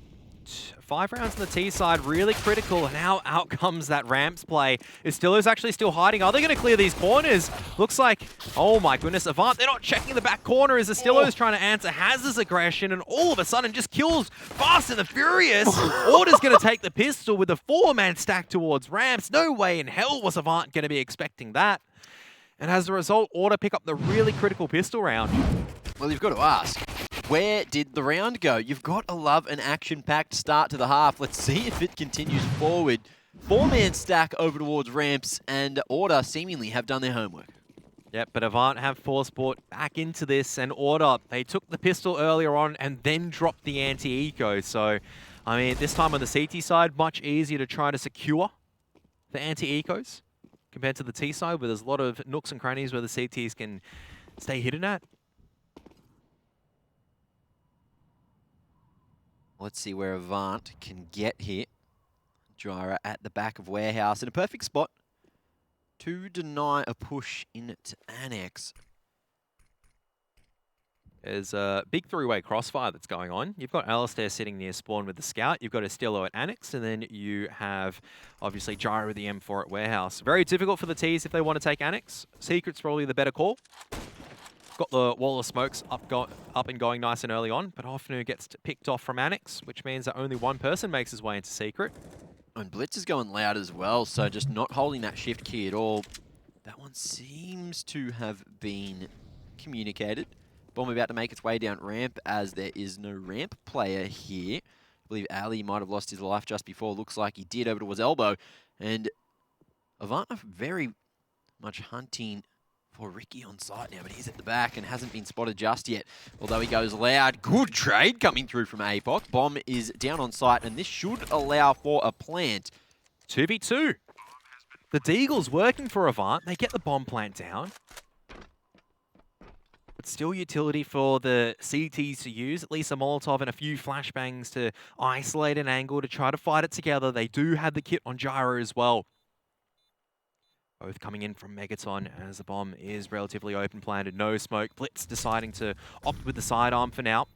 5 rounds on the T side, really critical, and now out comes that ramps play. Istillo's actually still hiding. Are they going to clear these corners? Looks like, oh my goodness, AVANT, they're not checking the back corner as Istillo's trying to answer Haz's aggression, and all of a sudden just kills Fast and the Furious. Order's going to take the pistol with a 4-man stack towards ramps. No way in hell was AVANT going to be expecting that. And as a result, Order pick up the really critical pistol round. Well, you've got to ask, where did the round go? You've got to love an action-packed start to the half. Let's see if it continues forward. 4-man stack over towards ramps, and Order seemingly have done their homework. Yep, but AVANT have force brought back into this, and Order, they took the pistol earlier on and then dropped the anti-eco. So, I mean, this time on the CT side, much easier to try to secure the anti-ecos compared to the T side, where there's a lot of nooks and crannies where the CTs can stay hidden at. Let's see where AVANT can get here. Gyra at the back of Warehouse in a perfect spot to deny a push into Annex. There's a big three-way crossfire that's going on. You've got Alistair sitting near spawn with the Scout. You've got Istillo at Annex, and then you have, obviously, Gyra with the M4 at Warehouse. Very difficult for the Ts if they want to take Annex. Secret's probably the better call. Got the wall of smokes up and going nice and early on, but Ofnu gets picked off from Annex, which means that only one person makes his way into Secret. And Blitz is going loud as well, so just not holding that shift key at all. That one seems to have been communicated. Bomb about to make its way down ramp, as there is no ramp player here. I believe Ali might have lost his life just before. Looks like he did over towards Elbow. And AVANT are very much hunting for Ricky on site now, but he's at the back and hasn't been spotted just yet. Although he goes loud. Good trade coming through from APOC. Bomb is down on site, and this should allow for a plant. 2v2. The Deagle's working for AVANT. They get the bomb plant down. But still utility for the CTs to use. At least a Molotov and a few flashbangs to isolate an angle to try to fight it together. They do have the kit on Gyro as well. Both coming in from Megaton as the bomb is relatively open planted. No smoke. Blitz deciding to opt with the sidearm for now.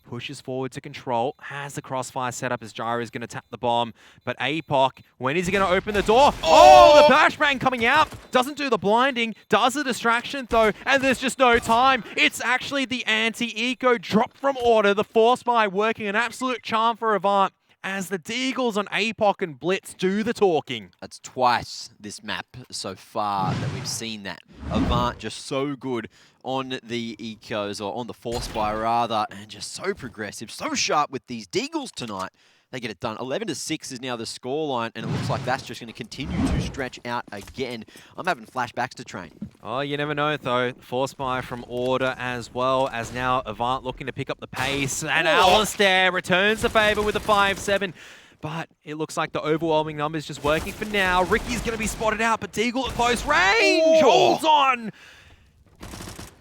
Pushes forward to control. Has the crossfire set up as Gyro is going to tap the bomb. But APOC, when is he going to open the door? Oh, the flashbang coming out. Doesn't do the blinding. Does the distraction though. And there's just no time. It's actually the anti-eco drop from Order. The force buy working an absolute charm for AVANT, as the Deagles on APOC and Blitz do the talking. That's twice this map so far that we've seen that. AVANT just so good on the ecos, or on the force buy rather, and just so progressive, so sharp with these Deagles tonight. They get it done. 11-6 is now the scoreline, and it looks like that's just going to continue to stretch out again. I'm having flashbacks to train. Oh, you never know, though. Force buy from Order as well, as now AVANT looking to pick up the pace. And Alistair returns the favour with a 5-7. But it looks like the overwhelming numbers just working for now. Ricky's going to be spotted out, but Deagle at close range holds on.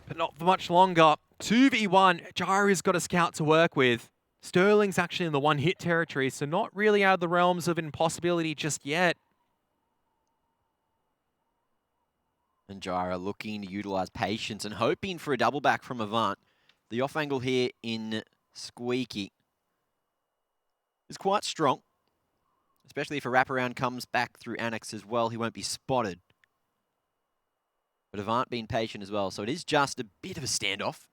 But not for much longer. 2v1. Gyro's got a Scout to work with. Sterling's actually in the one-hit territory, so not really out of the realms of impossibility just yet. And Gyra looking to utilise patience and hoping for a double back from AVANT. The off angle here in Squeaky is quite strong, especially if a wraparound comes back through Annex as well. He won't be spotted. But AVANT being patient as well, so it is just a bit of a standoff.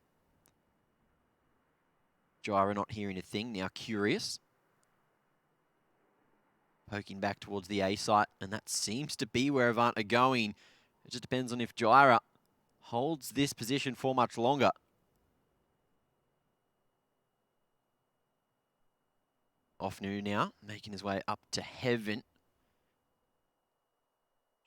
Gyra not hearing a thing, now curious. Poking back towards the A site, and that seems to be where AVANT are going. It just depends on if Gyra holds this position for much longer. Ofnu now, making his way up to heaven.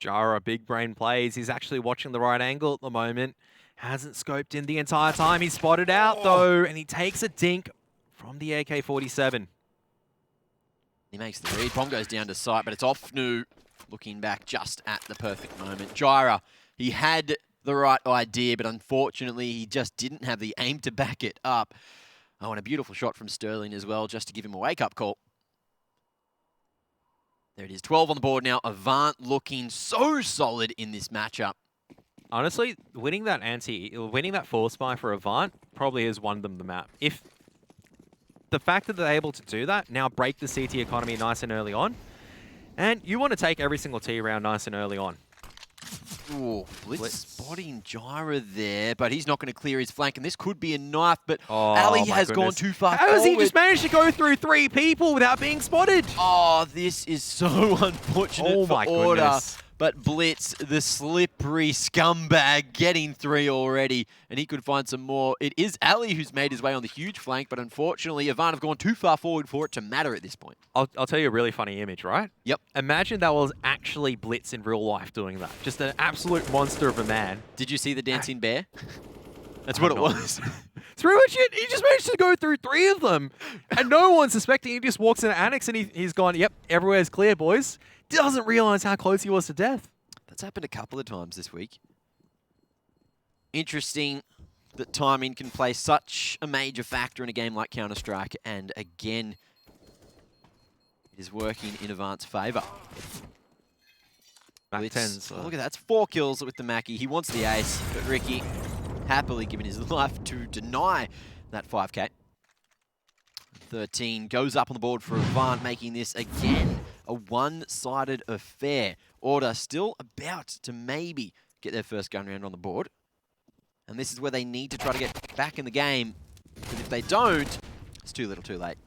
Gyra, big brain plays. He's actually watching the right angle at the moment. Hasn't scoped in the entire time. He's spotted out, though, and he takes a dink from the AK-47. He makes the read. Bomb goes down to sight, but it's Ofnu looking back just at the perfect moment. Gyra, he had the right idea, but unfortunately he just didn't have the aim to back it up. Oh, and a beautiful shot from Sterling as well, just to give him a wake-up call. There it is, 12 on the board now. AVANT looking so solid in this matchup. Honestly, winning that force buy for AVANT probably has won them the map. If the fact that they're able to do that, now break the CT economy nice and early on, and you want to take every single T round nice and early on. Ooh, Blitz spotting Gyra there, but he's not going to clear his flank, and this could be a knife, but Ali has gone too far How has he forward. just managed to go through 3 people without being spotted? Oh, this is so unfortunate for Order. Goodness. But Blitz, the slippery scumbag, getting 3 already, and he could find some more. It is Ali who's made his way on the huge flank, but unfortunately, AVANT have gone too far forward for it to matter at this point. I'll tell you a really funny image, right? Yep. Imagine that was actually Blitz in real life doing that. Just an absolute monster of a man. Did you see the dancing bear? That's what it was. It's pretty much it. He just managed to go through 3 of them, and no one's suspecting. He just walks into Annex, and he's gone, yep, everywhere's clear, boys. Doesn't realize how close he was to death. That's happened a couple of times this week. Interesting that timing can play such a major factor in a game like Counter-Strike, and again, it is working in AVANT's favour. Mac 10's, look at that, it's 4 kills with the Mackie. He wants the ace, but Ricky happily giving his life to deny that 5k. 13 goes up on the board for AVANT, making this again a one-sided affair. Order still about to maybe get their first gun round on the board. And this is where they need to try to get back in the game. Because if they don't, it's too little too late.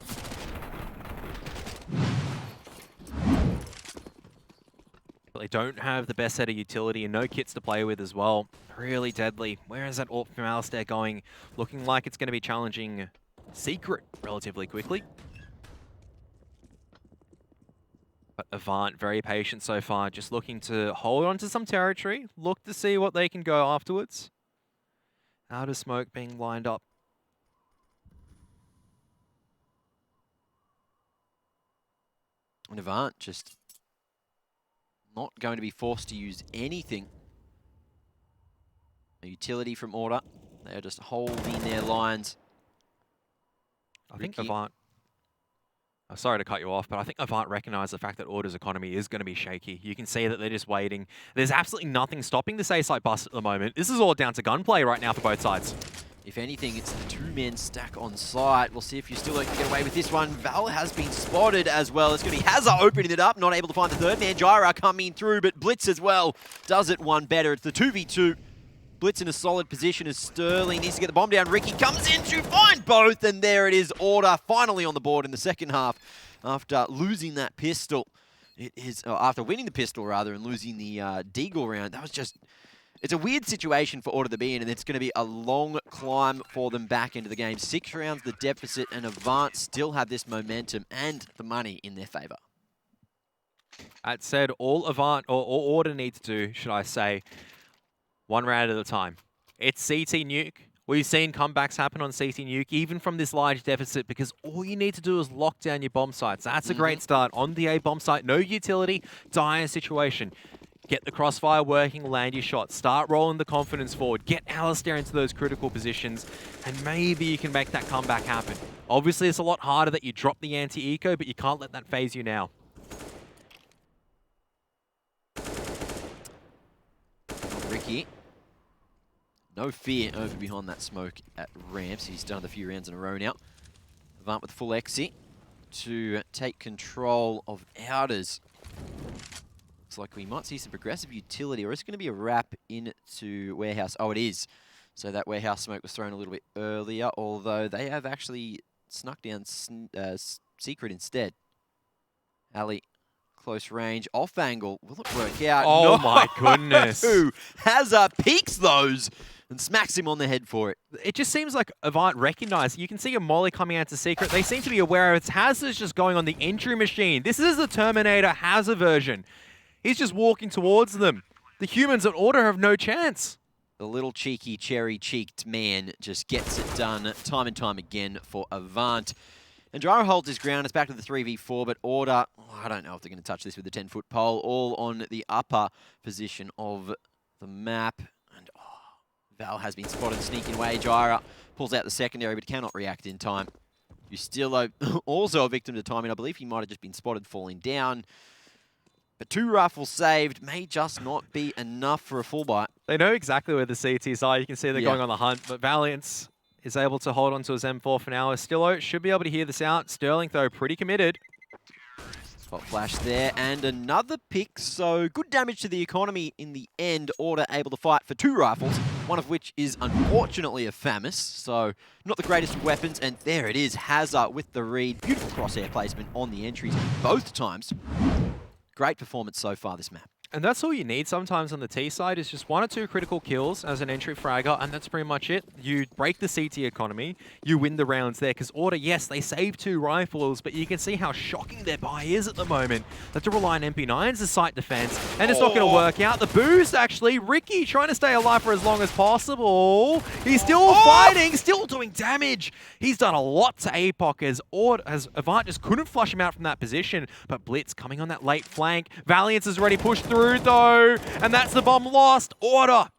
But they don't have the best set of utility and no kits to play with as well. Really deadly. Where is that AWP from Alistair going? Looking like it's going to be challenging Secret relatively quickly. But AVANT, very patient so far, just looking to hold on to some territory, look to see what they can go afterwards. Out of smoke being lined up. And AVANT just not going to be forced to use anything. A utility from Order. They are just holding their lines. I think AVANT... sorry to cut you off, but I think AVANT recognise the fact that Order's economy is going to be shaky. You can see that they're just waiting. There's absolutely nothing stopping this A-site bust at the moment. This is all down to gunplay right now for both sides. If anything, it's the 2-man stack on site. We'll see if you still can get away with this one. Val has been spotted as well. It's going to be Hazard opening it up, not able to find the 3rd man. Gyra coming through, but Blitz as well does it one better. It's the 2v2. Blitz in a solid position as Sterling needs to get the bomb down. Ricky comes in to find both, and there it is. Order finally on the board in the second half after losing that pistol. It is after winning the pistol rather and losing the Deagle round. That was just... It's a weird situation for Order to be in, and it's going to be a long climb for them back into the game. 6 rounds the deficit, and AVANT still have this momentum and the money in their favour. That said, all AVANT, or all Order needs to do, should I say, 1 round at a time. It's CT Nuke. We've seen comebacks happen on CT Nuke, even from this large deficit, because all you need to do is lock down your bomb sites. That's a great start. On the A bomb site, no utility, dire situation. Get the crossfire working, land your shot. Start rolling the confidence forward. Get Alistair into those critical positions, and maybe you can make that comeback happen. Obviously, it's a lot harder that you drop the anti-eco, but you can't let that phase you now. Ricky. No fear over behind that smoke at ramps. He's done a few rounds in a row now. AVANT with full exit to take control of Outers. Looks like we might see some progressive utility, or is it going to be a wrap into Warehouse? Oh, it is. So that Warehouse smoke was thrown a little bit earlier, although they have actually snuck down Secret instead. Ali, close range, off angle. Will it work out? Oh No! my goodness. Hazard peeks those and smacks him on the head for it. It just seems like AVANT recognise. You can see a molly coming out to Secret. They seem to be aware of it. Hazard's just going on the entry machine. This is the Terminator Hazard version. He's just walking towards them. The humans at Order have no chance. The little cheeky, cherry-cheeked man just gets it done time and time again for AVANT. And Gyro holds his ground. It's back to the 3v4, but Order, I don't know if they're going to touch this with the 10-foot pole, all on the upper position of the map. And Val has been spotted sneaking away. Gyra pulls out the secondary, but cannot react in time. Ustillo also a victim to timing. I believe he might have just been spotted falling down. But 2 rifles saved may just not be enough for a full bite. They know exactly where the CTs are. You can see they're going on the hunt, but Valiance is able to hold on to his M4 for now. Ustillo should be able to hear this out. Sterling, though, pretty committed. Spot flash there, and another pick, so good damage to the economy in the end. Order able to fight for 2 rifles, one of which is unfortunately a FAMAS, so not the greatest of weapons, and there it is, Hazard with the read. Beautiful crosshair placement on the entries both times. Great performance so far this map. And that's all you need sometimes on the T side is just 1 or 2 critical kills as an entry fragger, and that's pretty much it. You break the CT economy, you win the rounds there, because Order, yes, they save 2 rifles, but you can see how shocking their buy is at the moment. They have to rely on MP9s as site defense, and it's not going to work out. The boost, actually, Ricky trying to stay alive for as long as possible. He's still fighting, still doing damage. He's done a lot to APOC as Avant just couldn't flush him out from that position, but Blitz coming on that late flank. Valiance has already pushed through, though, and that's the bomb lost. Order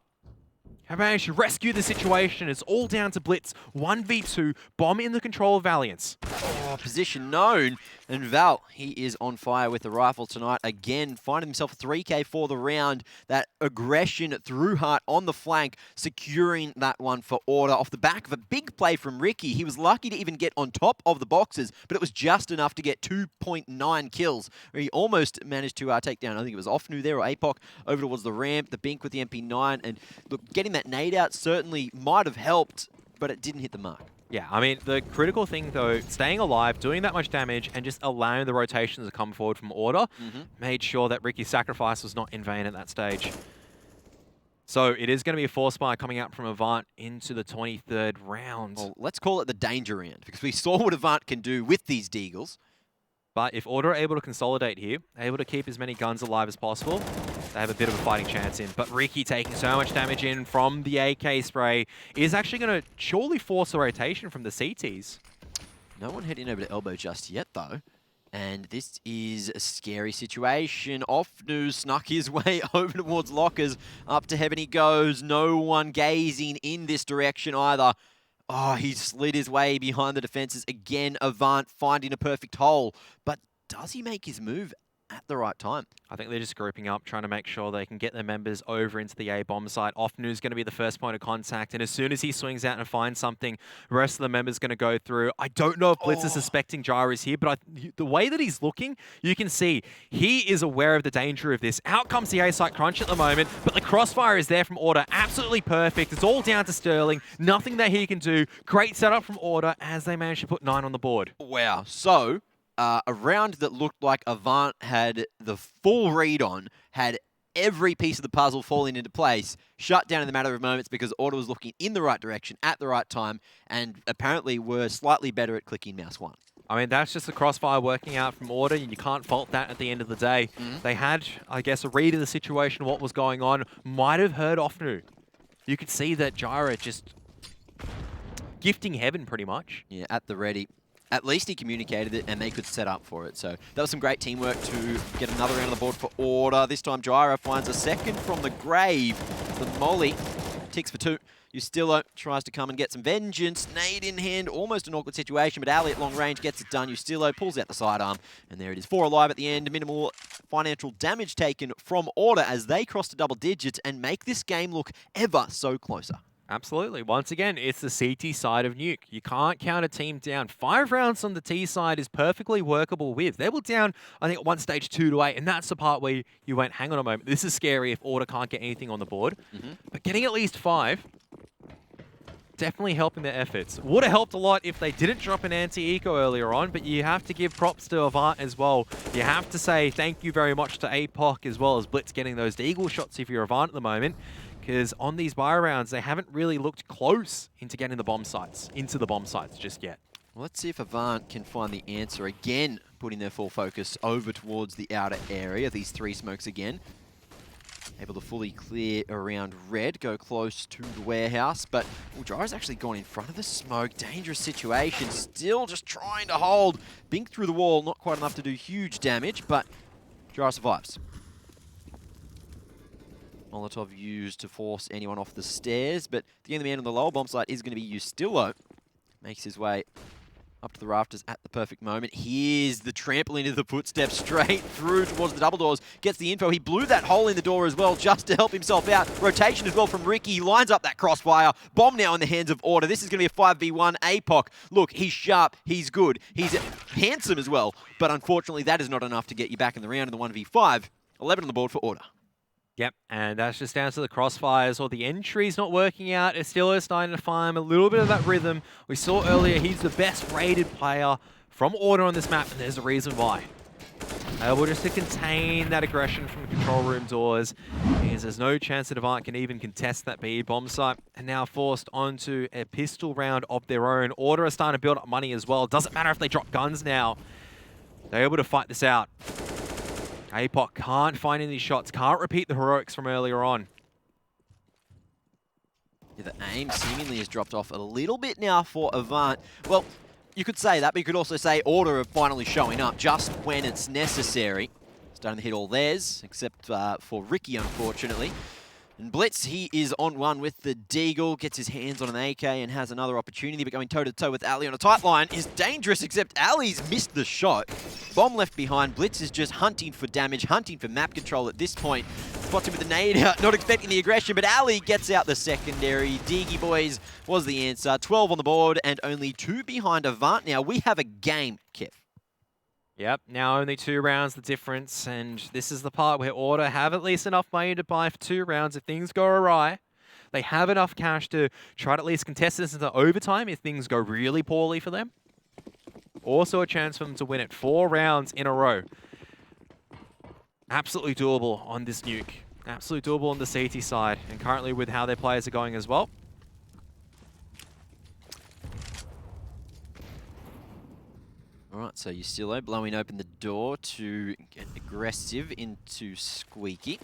have managed to rescue the situation. It's all down to Blitz. 1v2, bomb in the control of Valiance. Oh, position known. And Val, he is on fire with the rifle tonight. Again, finding himself a 3K for the round. That aggression through Heart on the flank, securing that one for Order off the back of a big play from Ricky. He was lucky to even get on top of the boxes, but it was just enough to get 2.9 kills. Where he almost managed to take down, I think it was Offnu there or APOC, over towards the ramp, the Bink with the MP9. And look, getting that nade out certainly might have helped, but it didn't hit the mark. Yeah, I mean, the critical thing, though, staying alive, doing that much damage, and just allowing the rotations to come forward from Order, made sure that Ricky's sacrifice was not in vain at that stage. So it is going to be a force buy coming out from Avant into the 23rd round. Well, let's call it the danger round, because we saw what Avant can do with these Deagles. But if Order are able to consolidate here, able to keep as many guns alive as possible, they have a bit of a fighting chance in. But Ricky taking so much damage in from the AK spray is actually going to surely force a rotation from the CTs. No one heading over to elbow just yet, though. And this is a scary situation. Offnu snuck his way over towards lockers. Up to heaven he goes. No one gazing in this direction either. Oh, he slid his way behind the defenses. Again, Avant finding a perfect hole. But does he make his move at the right time? I think they're just grouping up, trying to make sure they can get their members over into the A bomb site. Offnu's going to be the first point of contact, and as soon as he swings out and finds something, the rest of the members going to go through. I don't know if Blitz is suspecting Gyra is here, but the way that he's looking, you can see he is aware of the danger of this. Out comes the A site crunch at the moment, but the crossfire is there from Order. Absolutely perfect. It's all down to Sterling. Nothing that he can do. Great setup from Order as they manage to put 9 on the board. Wow. So, a round that looked like Avant had the full read on, had every piece of the puzzle falling into place, shut down in the matter of moments because Order was looking in the right direction at the right time, and apparently were slightly better at clicking mouse 1. I mean, that's just the crossfire working out from Order, and you can't fault that at the end of the day. They had, I guess, a read of the situation, what was going on, might have heard Offnu. You could see that Gyra just gifting heaven, pretty much. Yeah, at the ready. At least he communicated it, and they could set up for it. So that was some great teamwork to get another round on the board for Order. This time, Gyra finds a second from the grave. The Molly ticks for 2. Ustillo tries to come and get some vengeance. Nade in hand, almost an awkward situation, but Ali at long range gets it done. Ustillo pulls out the sidearm, and there it is. 4 alive at the end. Minimal financial damage taken from Order as they cross to double digits and make this game look ever so closer. Absolutely. Once again, it's the CT side of Nuke. You can't count a team down. 5 rounds on the T side is perfectly workable with. They were down, I think, at one stage 2-8, and that's the part where you went, hang on a moment, this is scary if Order can't get anything on the board. But getting at least 5, definitely helping their efforts. Would have helped a lot if they didn't drop an anti-eco earlier on, but you have to give props to Avant as well. You have to say thank you very much to APOC as well as Blitz getting those Deagle shots if you're Avant at the moment. Because on these buy rounds, they haven't really looked close into getting the bomb sites, just yet. Well, let's see if Avant can find the answer again, putting their full focus over towards the outer area. These 3 smokes again. Able to fully clear around red, go close to the warehouse, but Gyra's actually gone in front of the smoke. Dangerous situation, still just trying to hold. Bink through the wall, not quite enough to do huge damage, but Gyra survives. Molotov used to force anyone off the stairs, but the only man on the lower bomb site is going to be Ustillo. Makes his way up to the rafters at the perfect moment. Here's the trampoline of the footsteps straight through towards the double doors. Gets the info. He blew that hole in the door as well just to help himself out. Rotation as well from Ricky. He lines up that crossfire. Bomb now in the hands of Order. This is going to be a 5v1. APOC. Look, he's sharp. He's good. He's handsome as well. But unfortunately, that is not enough to get you back in the round in the 1v5. 11 on the board for Order. Yep, and that's just down to the crossfires or the entry's not working out. Estillo starting to find a little bit of that rhythm. We saw earlier he's the best rated player from Order on this map, and there's a reason why. Able just to contain that aggression from the control room doors, because there's no chance that AVANT can even contest that B bomb site, and now forced onto a pistol round of their own. Order are starting to build up money as well. Doesn't matter if they drop guns now. They're able to fight this out. APOC can't find any shots, can't repeat the heroics from earlier on. Yeah, the aim seemingly has dropped off a little bit now for AVANT. Well, you could say that, but you could also say Order are finally showing up just when it's necessary. Starting to hit all theirs, except for Ricky, unfortunately. And Blitz, he is on one with the Deagle, gets his hands on an AK and has another opportunity, but going toe-to-toe with Ali on a tight line is dangerous, except Ali's missed the shot. Bomb left behind. Blitz is just hunting for damage, hunting for map control at this point. Spots him with the nade out, not expecting the aggression, but Ali gets out the secondary. Deagy boys was the answer. 12 on the board and only 2 behind AVANT now. We have a game, Kev. Yep, now only 2 rounds the difference, and this is the part where Order have at least enough money to buy for 2 rounds if things go awry. They have enough cash to try to at least contest this into overtime if things go really poorly for them. Also a chance for them to win it 4 rounds in a row. Absolutely doable on this Nuke. Absolutely doable on the CT side, and currently with how their players are going as well. All right, so Ustillo blowing open the door to get aggressive into Squeaky.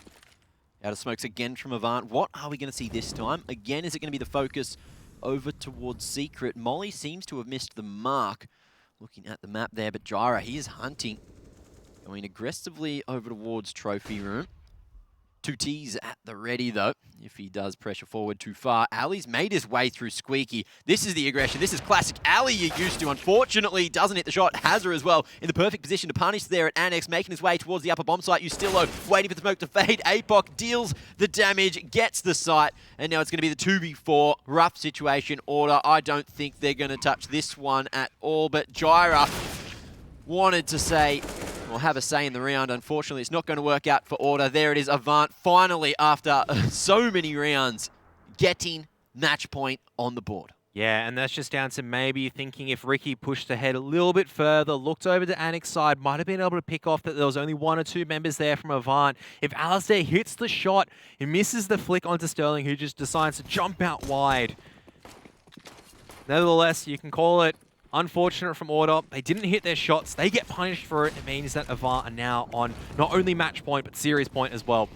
Out of smokes again from AVANT. What are we going to see this time? Again, is it going to be the focus over towards Secret? Molly seems to have missed the mark. Looking at the map there, but Jyra, he is hunting. Going aggressively over towards Trophy Room. 2 Ts at the ready, though, if he does pressure forward too far. Ali's made his way through Squeaky. This is the aggression. This is classic Ali you're used to. Unfortunately, doesn't hit the shot. Has her as well in the perfect position to punish there at Annex, making his way towards the upper bomb site. Ustillo waiting for the smoke to fade. APOC deals the damage, gets the site, and now it's going to be the 2v4. Rough situation. Order, I don't think they're going to touch this one at all, but Jyra wanted to say, or have a say in the round. Unfortunately, it's not going to work out for Order. There it is, AVANT finally, after so many rounds, getting match point on the board. Yeah, and that's just down to maybe thinking if Ricky pushed ahead a little bit further, looked over to Annex side, might have been able to pick off that there was only 1 or 2 members there from AVANT. If Alistair hits the shot, he misses the flick onto Sterling, who just decides to jump out wide. Nevertheless, you can call it unfortunate from Order. They didn't hit their shots. They get punished for it. It means that AVANT are now on not only match point, but series point as well.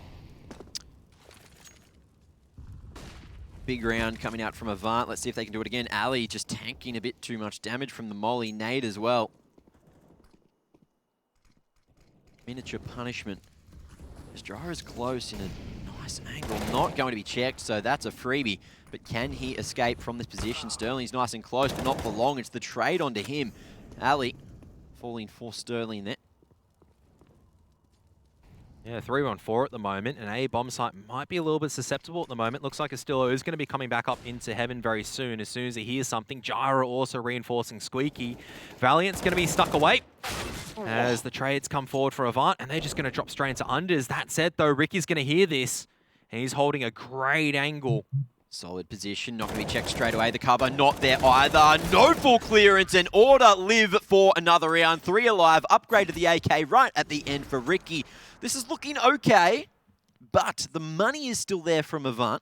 Big round coming out from AVANT. Let's see if they can do it again. Ali just tanking a bit too much damage from the Molly nade as well. Miniature punishment. Jyra's close in a nice angle. Not going to be checked, so that's a freebie. But can he escape from this position? Sterling's nice and close, but not for long. It's the trade onto him. Ali falling for Sterling there. Yeah, 3-1-4 at the moment, and A bomb site might be a little bit susceptible at the moment. Looks like Estillo is going to be coming back up into heaven very soon as he hears something. Jyra also reinforcing Squeaky. Valiant's going to be stuck away as the trades come forward for AVANT, and they're just going to drop straight into unders. That said, though, Ricky's going to hear this, and he's holding a great angle. Solid position, not going to be checked straight away. The cover not there either. No full clearance, and Order live for another round. 3 alive, upgrade to the AK right at the end for Ricky. This is looking okay, but the money is still there from AVANT.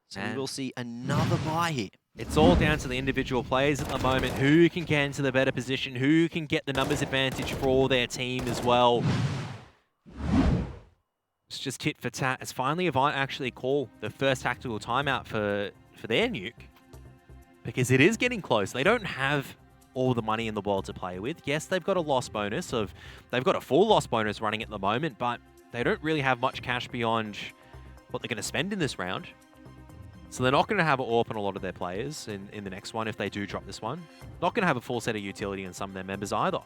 So we will see another buy here. It's all down to the individual players at the moment. Who can get into the better position? Who can get the numbers advantage for their team as well? It's just tit for tat. As finally AVANT actually call the first tactical timeout for their Nuke. Because it is getting close. They don't have all the money in the world to play with. Yes, they've got a loss bonus they've got a full loss bonus running at the moment, but they don't really have much cash beyond what they're going to spend in this round. So they're not going to have an AWP on a lot of their players in the next one if they do drop this one. Not going to have a full set of utility in some of their members either.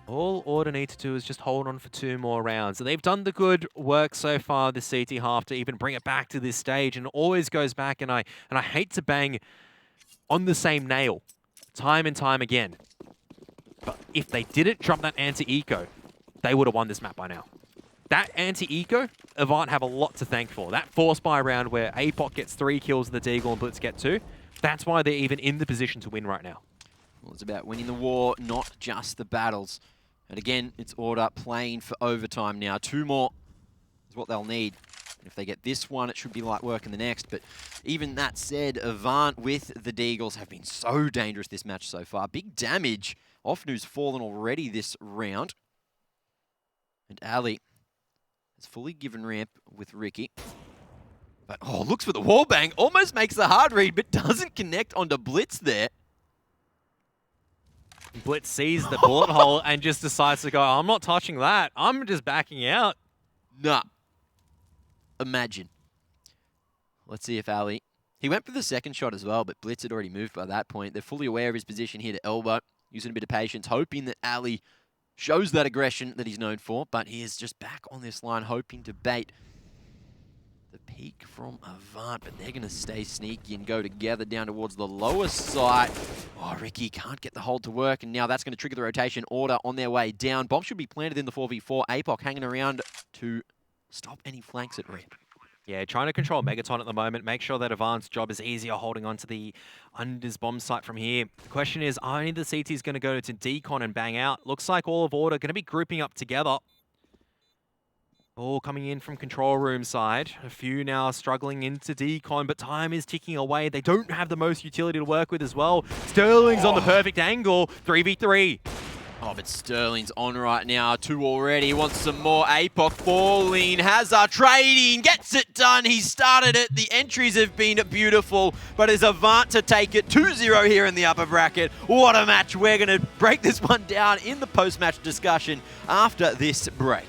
All Order need to do is just hold on for 2 more rounds. And they've done the good work so far this CT half to even bring it back to this stage, and it always goes back, and I hate to bang on the same nail time and time again. But if they didn't drop that anti-eco, they would have won this map by now. That anti-eco, AVANT have a lot to thank for. That force buy round where APOC gets 3 kills and the Deagle and Blitz get 2, that's why they're even in the position to win right now. Well, it's about winning the war, not just the battles. And again, it's Order playing for overtime now. 2 more is what they'll need. And if they get this one, it should be light work in the next. But even that said, AVANT with the Deagles have been so dangerous this match so far. Big damage. Offnu's fallen already this round. And Ali has fully given ramp with Ricky. But, oh, looks for the wallbang. Almost makes the hard read, but doesn't connect onto Blitz there. Blitz sees the bullet hole and just decides to go, I'm not touching that. I'm just backing out. Nah. Imagine. Let's see if Ali... He went for the second shot as well, but Blitz had already moved by that point. They're fully aware of his position here to elbow, using a bit of patience, hoping that Ali shows that aggression that he's known for, but he is just back on this line, hoping to bait the peak from AVANT, but they're going to stay sneaky and go together down towards the lower side. Oh, Ricky can't get the hold to work, and now that's going to trigger the rotation. Order on their way down. Bomb should be planted in the 4v4. APOC hanging around to stop any flanks at ramp. Yeah, trying to control Megaton at the moment, make sure that AVANT's job is easier holding on to the Unders bomb site from here. The question is, are any of the CTs going to go to decon and bang out? Looks like all of Order going to be grouping up together. All coming in from control room side. A few now struggling into decon, but time is ticking away. They don't have the most utility to work with as well. Sterling's on the perfect angle. 3v3. Oh, but Sterling's on right now. 2 already. Wants some more. APOC falling. Hazard trading. Gets it done. He started it. The entries have been beautiful. But is AVANT to take it 2-0 here in the upper bracket. What a match. We're going to break this one down in the post-match discussion after this break.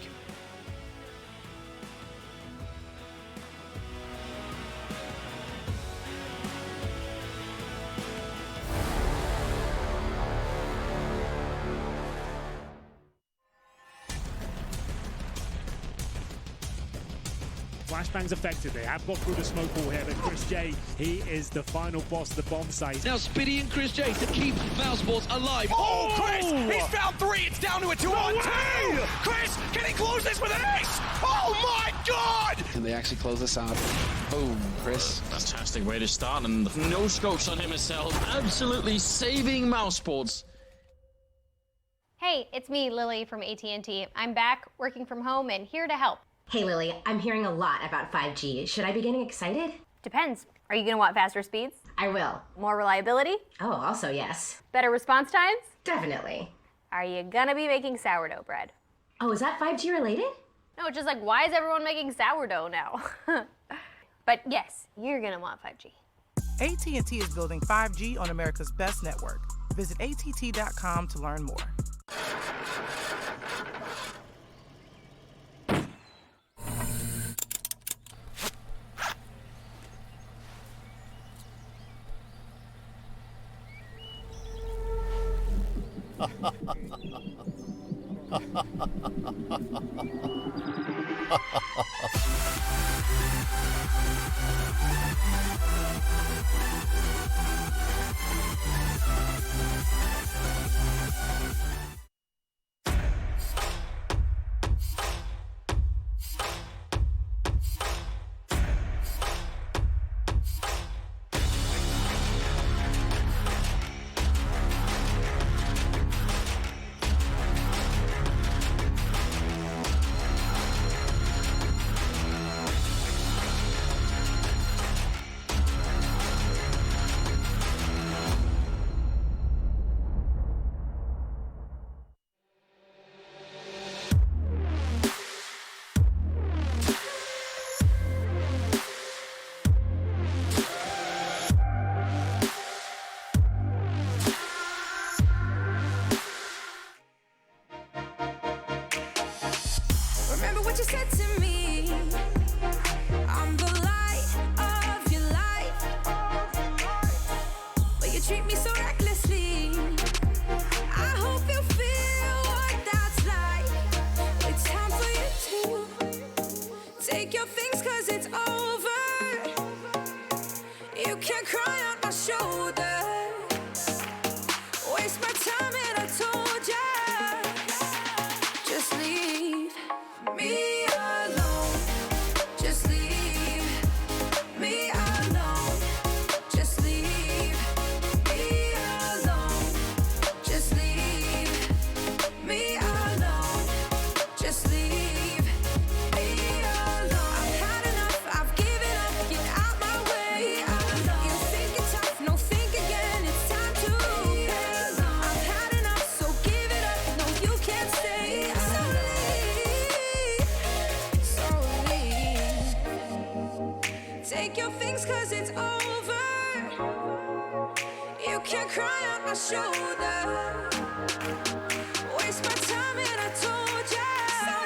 Flashbang's effective. They have got through the smoke wall here, but Chris J, he is the final boss of the bomb site. Now Spiddy and Chris J to keep Mousesports alive. Oh, Chris! He's found 3. It's down to a 2-on-2. Chris, can he close this with an ace? Oh my God! Can they actually close this out? Boom, Chris. Fantastic way to start, and no scopes on him himself. Absolutely saving Mousesports. Hey, it's me, Lily from AT&T. I'm back, working from home, and here to help. Hey Lily, I'm hearing a lot about 5G. Should I be getting excited? Depends. Are you gonna want faster speeds? I will. More reliability? Oh, also yes. Better response times? Definitely. Are you gonna be making sourdough bread? Oh, is that 5G related? No, it's just like, why is everyone making sourdough now? But yes, you're gonna want 5G. AT&T is building 5G on America's best network. Visit att.com to learn more. what you said to me. I'm the light of your life, but you treat me so recklessly. I hope you feel what that's like. It's time for you to take your things, 'cause it's over. You can't cry on my shoulder. Waste my time and I told ya, just leave me alone. Just leave me alone. Just leave me alone. Just leave me alone. Just leave me alone. I've had enough, I've given up, get out my way. You think it's tough, no think again, it's time to pay. I've had enough, so give it up, no you can't stay. So leave. Take your things, 'cause it's over. You can't cry on my shoulder. Waste my time and I told ya. So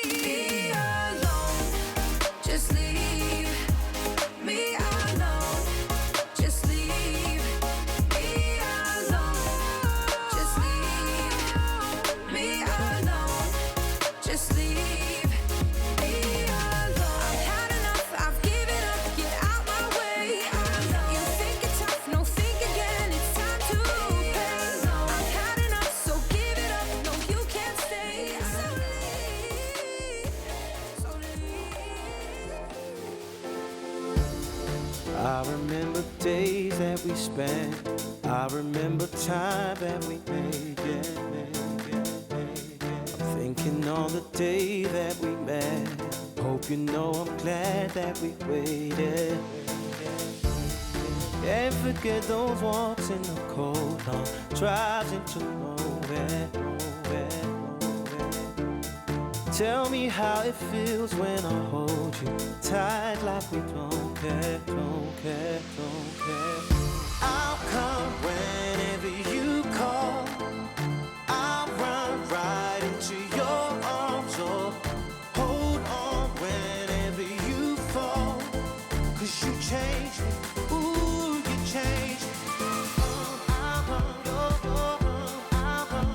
leave me alone. Just leave me alone. Just leave me alone. Just leave me alone. Just leave me alone. I've had enough, I've given up, get out my way. You think it's tough, no think again, it's time to pay. I've had enough, so give it up, no you can't stay. So leave. I remember days that we spent. I remember time that we made. I'm thinking on the day that we met. Hope you know I'm glad that we waited. Can't forget those walks in the cold, long drives into nowhere. Tell me how it feels when I hold you tight like we don't care. I'll come whenever you call. I'll run right into your arms, or hold on whenever you fall. 'Cause you changed me, ooh, you changed me. I'll run, I'll run, I'll run,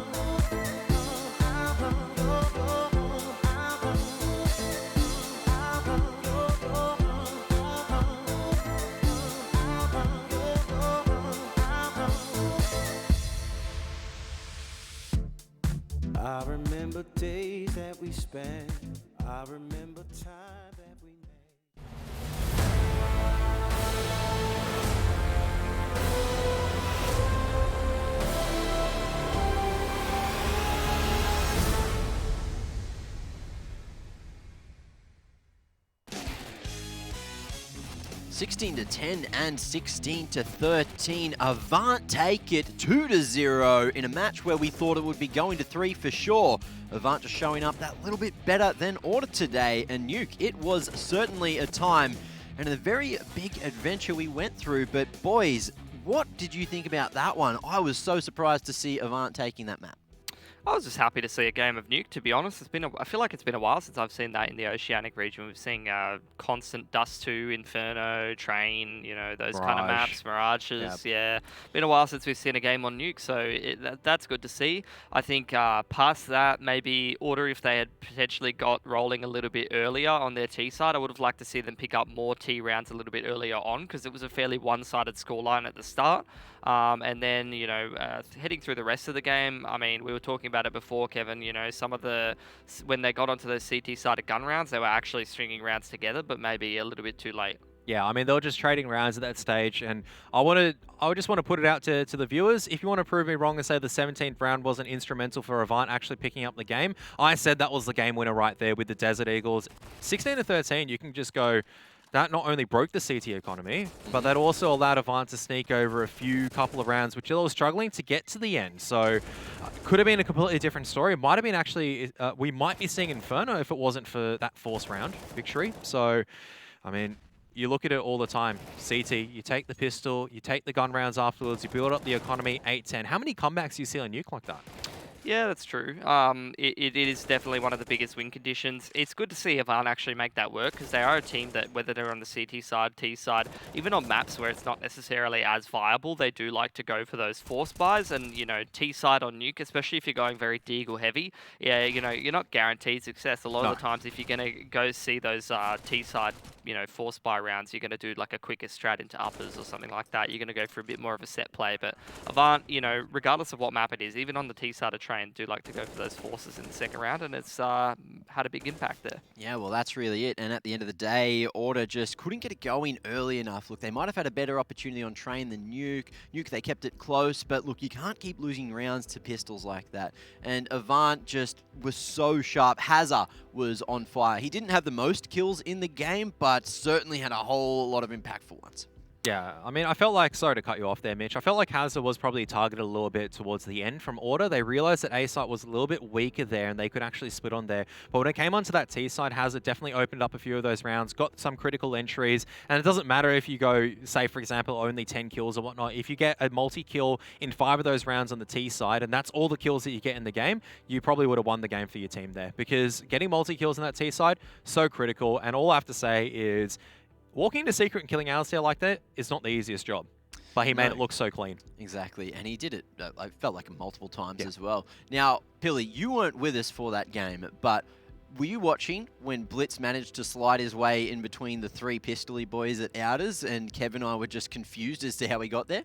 I remember days that we spent. I remember time that we made. (16-10) and 16-13. AVANT take it 2-0 in a match where we thought it would be going to 3 for sure. AVANT just showing up that little bit better than Order today. And Nuke, it was certainly a time and a very big adventure we went through. But boys, what did you think about that one? I was so surprised to see AVANT taking that map. I was just happy to see a game of Nuke, to be honest. I feel like it's been a while since I've seen that in the Oceanic region. We've seen constant Dust 2, Inferno, Train, you know, those kind of maps, Mirages. Yeah, been a while since we've seen a game on Nuke, so that's good to see. I think past that, maybe Order, if they had potentially got rolling a little bit earlier on their T side, I would have liked to see them pick up more T rounds a little bit earlier on, because it was a fairly one-sided scoreline at the start. And then, you know, heading through the rest of the game, I mean, we were talking about it before, Kevin, you know, some of the, when they got onto those CT-sided gun rounds, they were actually stringing rounds together, but maybe a little bit too late. Yeah, I mean, they were just trading rounds at that stage, and I just want to put it out to the viewers. If you want to prove me wrong and say the 17th round wasn't instrumental for AVANT actually picking up the game, I said that was the game winner right there with the Desert Eagles. 16-13, you can just go, that not only broke the CT economy, but that also allowed AVANT to sneak over a couple of rounds, which they were struggling to get to the end. So could have been a completely different story. It might have been actually, we might be seeing Inferno if it wasn't for that force round victory. So, I mean, you look at it all the time. CT, you take the pistol, you take the gun rounds afterwards, you build up the economy, 8-10. How many comebacks do you see on Nuke like that? Yeah, that's true. It is definitely one of the biggest win conditions. It's good to see AVANT actually make that work because they are a team that, whether they're on the CT side, T side, even on maps where it's not necessarily as viable, they do like to go for those force buys. And, you know, T side on Nuke, especially if you're going very Deagle heavy, yeah, you know, you're not guaranteed success. A lot of the times, if you're going to go see those T side, you know, force buy rounds, you're going to do like a quicker strat into uppers or something like that. You're going to go for a bit more of a set play. But AVANT, you know, regardless of what map it is, even on the T side of train, do like to go for those forces in the second round, and it's had a big impact there. Yeah, well, that's really it. And at the end of the day, Order just couldn't get it going early enough. Look, they might have had a better opportunity on train than Nuke. Nuke, they kept it close, but look, you can't keep losing rounds to pistols like that. And AVANT just was so sharp. Hazza was on fire. He didn't have the most kills in the game, but certainly had a whole lot of impactful ones. Yeah, I mean, I felt like, sorry to cut you off there, Mitch. I felt like Hazard was probably targeted a little bit towards the end from Order. They realized that A side was a little bit weaker there and they could actually split on there. But when it came onto that T side, Hazard definitely opened up a few of those rounds, got some critical entries. And it doesn't matter if you go, say, for example, only 10 kills or whatnot. If you get a multi-kill in 5 of those rounds on the T side, and that's all the kills that you get in the game, you probably would have won the game for your team there. Because getting multi-kills in that T side, so critical. And all I have to say is, walking into Secret and killing Alistair like that is not the easiest job, but he made it look so clean. Exactly, and he did it, I felt like multiple times as well. Now, Pilly, you weren't with us for that game, but were you watching when Blitz managed to slide his way in between the 3 Pistoly boys at Outers, and Kevin and I were just confused as to how he got there?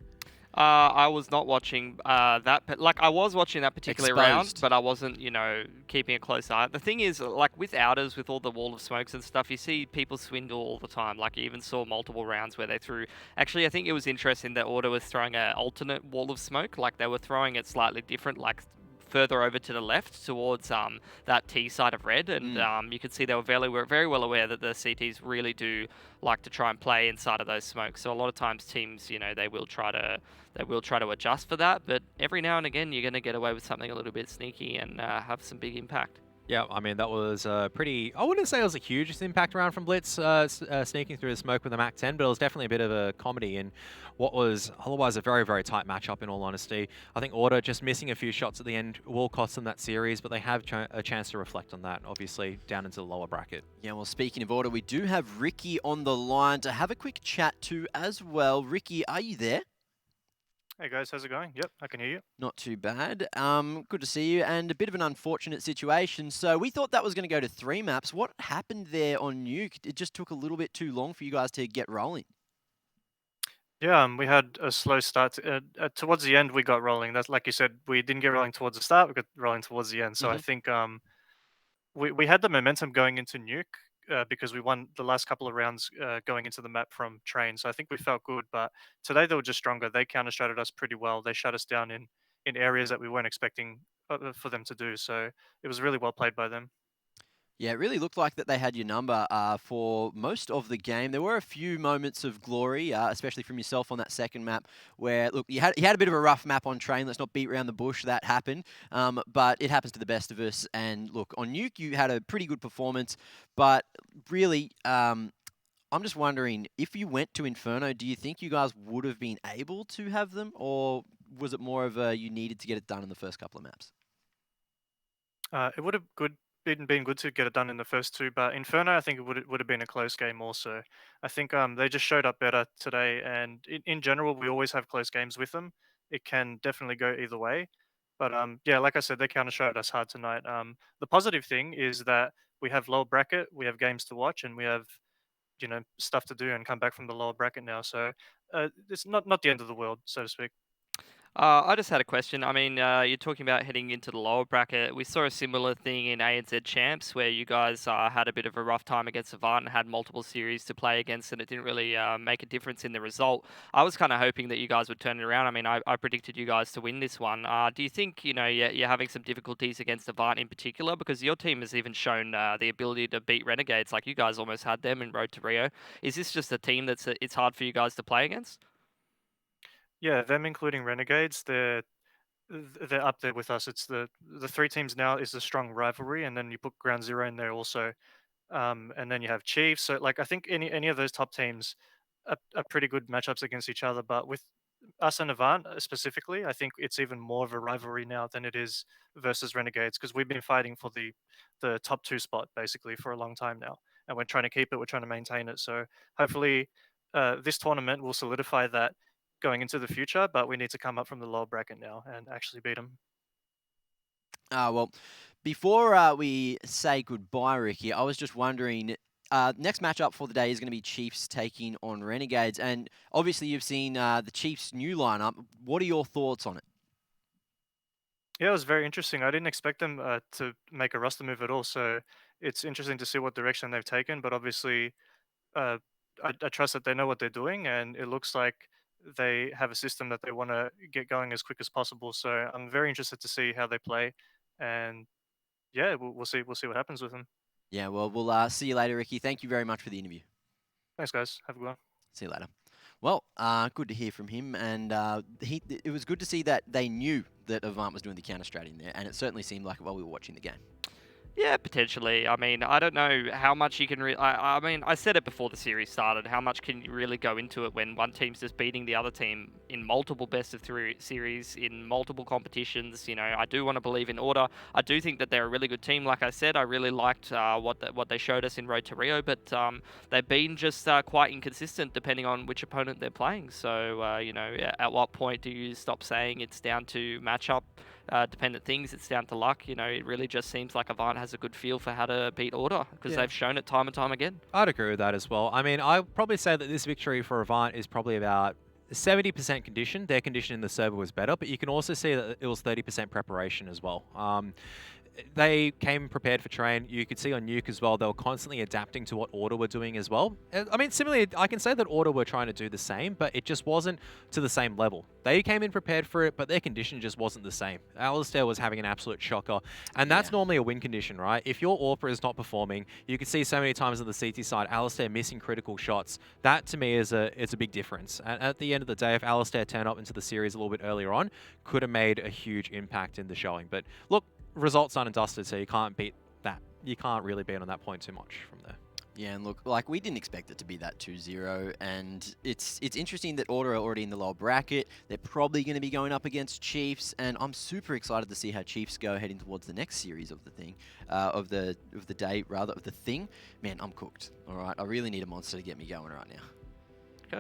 I was not watching that, but like I was watching that particular round, but I wasn't, you know, keeping a close eye. The thing is, like with Outers, with all the wall of smokes and stuff, you see people swindle all the time. Like you even saw multiple rounds where they threw. Actually, I think it was interesting that Order was throwing an alternate wall of smoke. Like they were throwing it slightly different, like further over to the left towards that T side of red, and you could see they were very well aware that the CTs really do like to try and play inside of those smokes. So a lot of times teams, you know, they will try to adjust for that, but every now and again you're going to get away with something a little bit sneaky and have some big impact. Yeah, I mean, that was pretty... I wouldn't say it was a huge impact round from Blitz sneaking through the smoke with a MAC-10, but it was definitely a bit of a comedy in what was otherwise a very, very tight matchup, in all honesty. I think Order just missing a few shots at the end will cost them that series, but they have a chance to reflect on that, obviously, down into the lower bracket. Yeah, well, speaking of Order, we do have Ricky on the line to have a quick chat to as well. Ricky, are you there? Hey guys, how's it going? Yep, I can hear you. Not too bad. Good to see you, and a bit of an unfortunate situation. So we thought that was going to go to 3 maps. What happened there on Nuke? It just took a little bit too long for you guys to get rolling. Yeah, we had a slow start. Towards the end, we got rolling. That's like you said, we didn't get rolling towards the start. We got rolling towards the end. So I think we had the momentum going into Nuke because we won the last couple of rounds going into the map from train. So I think we felt good. But today they were just stronger. They counter-stratted us pretty well. They shut us down in areas that we weren't expecting for them to do. So it was really well played by them. Yeah, it really looked like that they had your number for most of the game. There were a few moments of glory, especially from yourself on that second map, where, look, you had a bit of a rough map on train. Let's not beat around the bush. That happened. But it happens to the best of us. And, look, on Nuke, you had a pretty good performance. But, really, I'm just wondering, if you went to Inferno, do you think you guys would have been able to have them? Or was it more of a you needed to get it done in the first couple of maps? It would have been good to get it done in the first 2, but Inferno, I think it would have been a close game also. I think they just showed up better today, and in general, we always have close games with them. It can definitely go either way, but yeah, like I said, they counter-showed us hard tonight. The positive thing is that we have lower bracket, we have games to watch, and we have, you know, stuff to do and come back from the lower bracket now. So it's not the end of the world, so to speak. I just had a question. I mean, you're talking about heading into the lower bracket. We saw a similar thing in ANZ Champs where you guys had a bit of a rough time against AVANT and had multiple series to play against, and it didn't really make a difference in the result. I was kind of hoping that you guys would turn it around. I mean, I predicted you guys to win this one. Do you think, you know, you're having some difficulties against AVANT in particular? Because your team has even shown the ability to beat Renegades. Like, you guys almost had them in Road to Rio. Is this just a team that's it's hard for you guys to play against? Yeah, them including Renegades, they're up there with us. It's the 3 teams now is a strong rivalry, and then you put Ground Zero in there also, and then you have Chiefs. So like I think any of those top teams are pretty good matchups against each other. But with us and Avant specifically, I think it's even more of a rivalry now than it is versus Renegades because we've been fighting for the top 2 spot basically for a long time now, and we're trying to keep it, we're trying to maintain it. So hopefully, this tournament will solidify that going into the future. But we need to come up from the lower bracket now and actually beat them. Well, before we say goodbye, Ricky, I was just wondering, next matchup for the day is going to be Chiefs taking on Renegades, and obviously you've seen the Chiefs' new lineup. What are your thoughts on it? Yeah, it was very interesting. I didn't expect them to make a roster move at all. So it's interesting to see what direction they've taken. But obviously, uh, I trust that they know what they're doing, and it looks like they have a system that they want to get going as quick as possible. So I'm very interested to see how they play, and yeah, we'll see. We'll see what happens with them. Yeah, well, we'll see you later, Ricky. Thank you very much for the interview. Thanks, guys. Have a good one. See you later. Well, good to hear from him, and it was good to see that they knew that Avant was doing the counter strat in there, and it certainly seemed like it while we were watching the game. Yeah, potentially. I mean, I don't know how much you can I mean, I said it before the series started. How much can you really go into it when one team's just beating the other team in multiple best-of-3 series, in multiple competitions? You know, I do want to believe in Order. I do think that they're a really good team. Like I said, I really liked what they showed us in Road to Rio, but they've been just quite inconsistent depending on which opponent they're playing. So, you know, at what point do you stop saying it's down to matchup? Dependent things, it's down to luck. You know, it really just seems like Avant has a good feel for how to beat Order because they've shown it time and time again. I'd agree with that as well. I mean, I'd probably say that this victory for Avant is probably about 70% condition. Their condition in the server was better, but you can also see that it was 30% preparation as well. They came prepared for train. You could see on Nuke as well, they were constantly adapting to what Order were doing as well. I mean, similarly, I can say that Order were trying to do the same, but it just wasn't to the same level. They came in prepared for it, but their condition just wasn't the same. Alistair was having an absolute shocker, and that's normally a win condition, right? If your AWPer is not performing, you can see so many times on the CT side, Alistair missing critical shots. That, to me, is a big difference. And at the end of the day, if Alistair turned up into the series a little bit earlier on, could have made a huge impact in the showing. But look, results done and dusted, so you can't beat that. You can't really beat on that point too much from there. Yeah, and look, like, we didn't expect it to be that 2-0, and it's interesting that Order are already in the lower bracket. They're probably going to be going up against Chiefs, and I'm super excited to see how Chiefs go heading towards the next series of the thing, of the thing. Man, I'm cooked. All right, I really need a monster to get me going right now.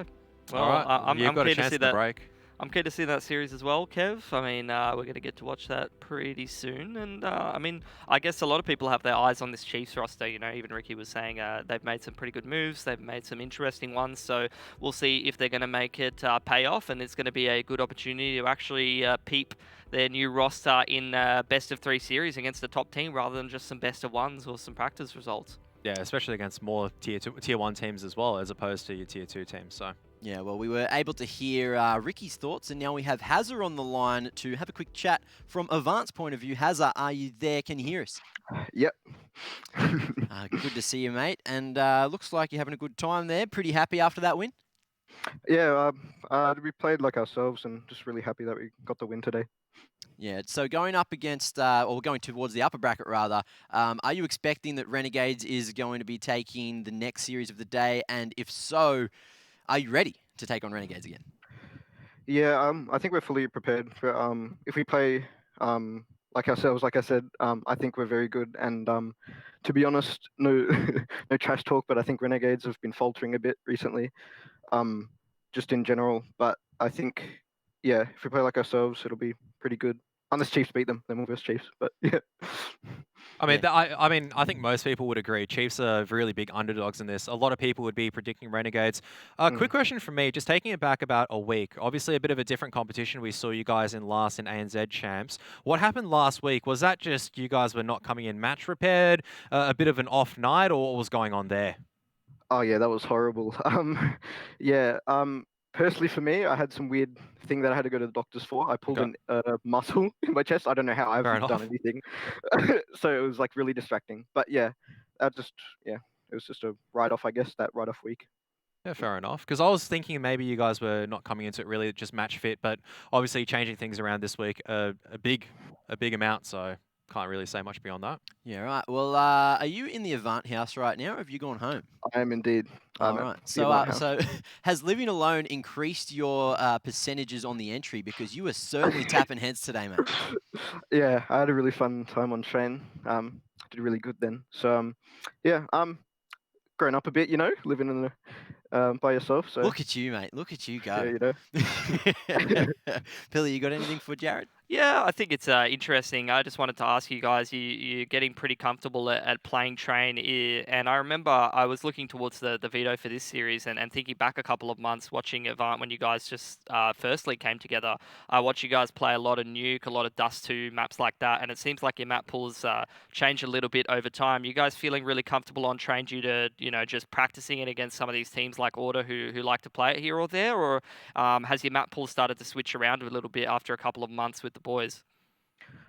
Okay. Well, all right, I'm you've got a keen to chance see in the that. break. I'm keen to see that series as well, Kev. I mean, we're going to get to watch that pretty soon. And, I mean, I guess a lot of people have their eyes on this Chiefs roster. You know, even Ricky was saying they've made some pretty good moves. They've made some interesting ones. So we'll see if they're going to make it pay off. And it's going to be a good opportunity to actually peep their new roster in best-of-3 series against a top team rather than just some best-of-1s or some practice results. Yeah, especially against more tier 1 teams as well, as opposed to your tier 2 teams. So. Yeah, well, we were able to hear Ricky's thoughts, and now we have Hazza on the line to have a quick chat from Avant's point of view. Hazza, are you there? Can you hear us? Yep. Good to see you, mate. And looks like you're having a good time there. Pretty happy after that win? Yeah, we played like ourselves and just really happy that we got the win today. Yeah, so going up against, or going towards the upper bracket rather, are you expecting that Renegades is going to be taking the next series of the day? And if so, are you ready to take on Renegades again? Yeah, I think we're fully prepared for if we play like ourselves. Like I said, I think we're very good. And to be honest, no no trash talk, but I think Renegades have been faltering a bit recently, just in general. But I think, yeah, if we play like ourselves, it'll be pretty good. Unless Chiefs beat them, then we'll versus Chiefs. But yeah. I mean, I think most people would agree. Chiefs are really big underdogs in this. A lot of people would be predicting Renegades. Quick question from me, just taking it back about a week. Obviously, a bit of a different competition. We saw you guys in last in ANZ Champs. What happened last week? Was that just you guys were not coming in match prepared, a bit of an off night, or what was going on there? Oh yeah, that was horrible. Yeah. Personally, for me, I had some weird thing that I had to go to the doctors for. I pulled a muscle in my chest. I don't know how. I haven't done anything. So it was like really distracting. But yeah, it was just a write-off, I guess, that write-off week. Yeah, fair enough. Because I was thinking maybe you guys were not coming into it really just match fit, but obviously changing things around this week a big amount. So Can't really say much beyond that. Yeah, right. Well, are you in the AVANT house right now, or have you gone home? I am indeed. All I'm at right. the So, AVANT house. so has living alone increased your percentages on the entry? Because you were certainly tapping heads today, mate. Yeah, I had a really fun time on train. Did really good then. So yeah, grown up a bit, you know, living in the by yourself. So Look at you, mate. Look at you go. yeah, you know. Billy, you got anything for Jared? Yeah, I think it's interesting. I just wanted to ask you guys, you're getting pretty comfortable at playing train, and I remember I was looking towards the veto for this series and thinking back a couple of months watching AVANT when you guys just firstly came together. I watched you guys play a lot of Nuke, a lot of Dust 2, maps like that, and it seems like your map pool's changed a little bit over time. You guys feeling really comfortable on train due to, you know, just practicing it against some of these teams like Order who like to play it here or there, or has your map pool started to switch around a little bit after a couple of months with the boys?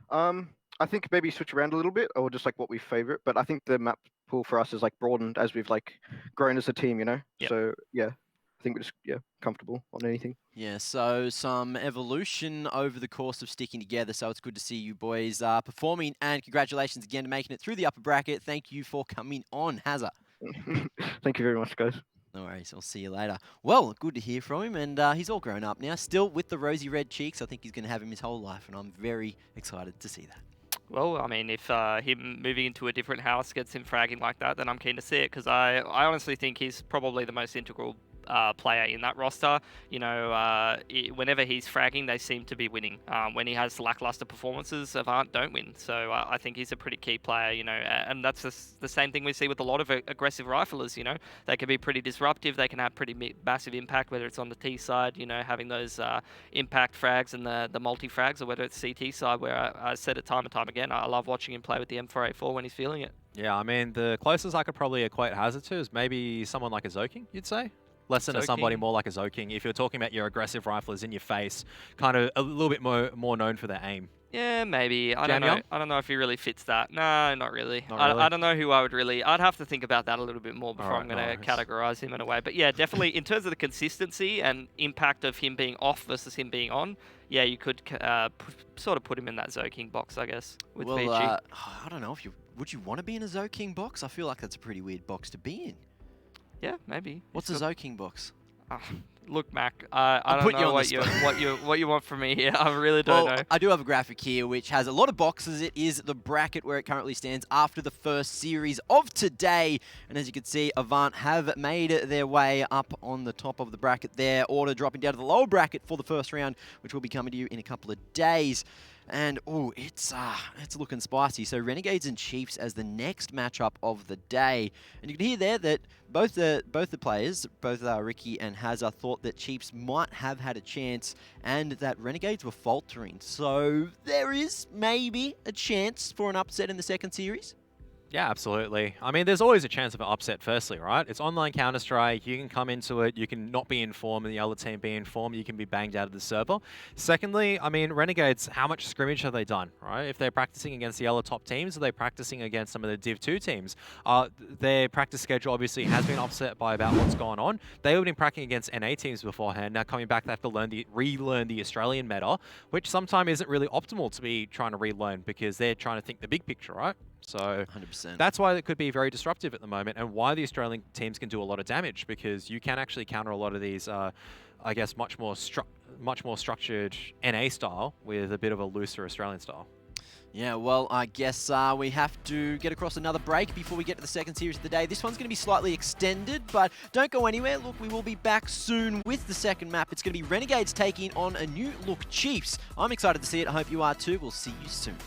I think maybe switch around a little bit, or just like what we favorite. But I think the map pool for us is like broadened as we've like grown as a team, you know. Yep. So yeah, I think we're just comfortable on anything. Yeah, so some evolution over the course of sticking together. So it's good to see you boys performing, and congratulations again to making it through the upper bracket. Thank you for coming on, Hazza. Thank you very much, guys. No worries, I'll see you later. Well, good to hear from him, and he's all grown up now, still with the rosy red cheeks. I think he's going to have him his whole life, and I'm very excited to see that. Well, I mean, if him moving into a different house gets him fragging like that, then I'm keen to see it, because I honestly think he's probably the most integral player in that roster. You know, whenever he's fragging, they seem to be winning. When he has lackluster performances, AVANT don't win. So I think he's a pretty key player, you know, and that's the same thing we see with a lot of aggressive riflers, you know. They can be pretty disruptive, they can have pretty massive impact, whether it's on the T side, you know, having those impact frags and the multi-frags, or whether it's CT side, where I said it time and time again, I love watching him play with the M4A4 when he's feeling it. Yeah, I mean, the closest I could probably equate Hazard to is maybe someone like a Zoking, you'd say? Less than somebody more like a Zoking. If you're talking about your aggressive riflers in your face, kind of a little bit more known for their aim. Yeah, maybe. I don't know. I don't know if he really fits that. No, not really. Not really? I don't know who I would really... I'd have to think about that a little bit more before I'm going to categorize him in a way. But yeah, definitely in terms of the consistency and impact of him being off versus him being on, yeah, you could sort of put him in that Zoking box, I guess, with VG. I don't know if you... Would you want to be in a Zoking box? I feel like that's a pretty weird box to be in. Yeah, maybe. What's a Zoking box? Look, Mac, I don't know what you want from me here. I really don't know. I do have a graphic here which has a lot of boxes. It is the bracket where it currently stands after the first series of today. And as you can see, AVANT have made their way up on the top of the bracket there. Order dropping down to the lower bracket for the first round, which will be coming to you in a couple of days. And, oh, it's looking spicy. So Renegades and Chiefs as the next matchup of the day. And you can hear there that both the players, both Ricky and Hazza, thought that Chiefs might have had a chance and that Renegades were faltering. So there is maybe a chance for an upset in the second series. Yeah, absolutely. I mean, there's always a chance of an upset, firstly, right? It's online Counter-Strike. You can come into it. You can not be informed and the other team be informed. You can be banged out of the server. Secondly, I mean, Renegades, how much scrimmage have they done, right? If they're practicing against the other top teams, are they practicing against some of the Div 2 teams? Their practice schedule obviously has been upset by about what's gone on. They have been practicing against NA teams beforehand. Now coming back, they have to relearn the Australian meta, which sometimes isn't really optimal to be trying to relearn because they're trying to think the big picture, right? So 100%. That's why it could be very disruptive at the moment, and why the Australian teams can do a lot of damage, because you can actually counter a lot of these, I guess, much more structured NA style with a bit of a looser Australian style. Yeah, well, I guess we have to get across another break before we get to the second series of the day. This one's going to be slightly extended, but don't go anywhere. Look, we will be back soon with the second map. It's going to be Renegades taking on a new look Chiefs. I'm excited to see it. I hope you are too. We'll see you soon.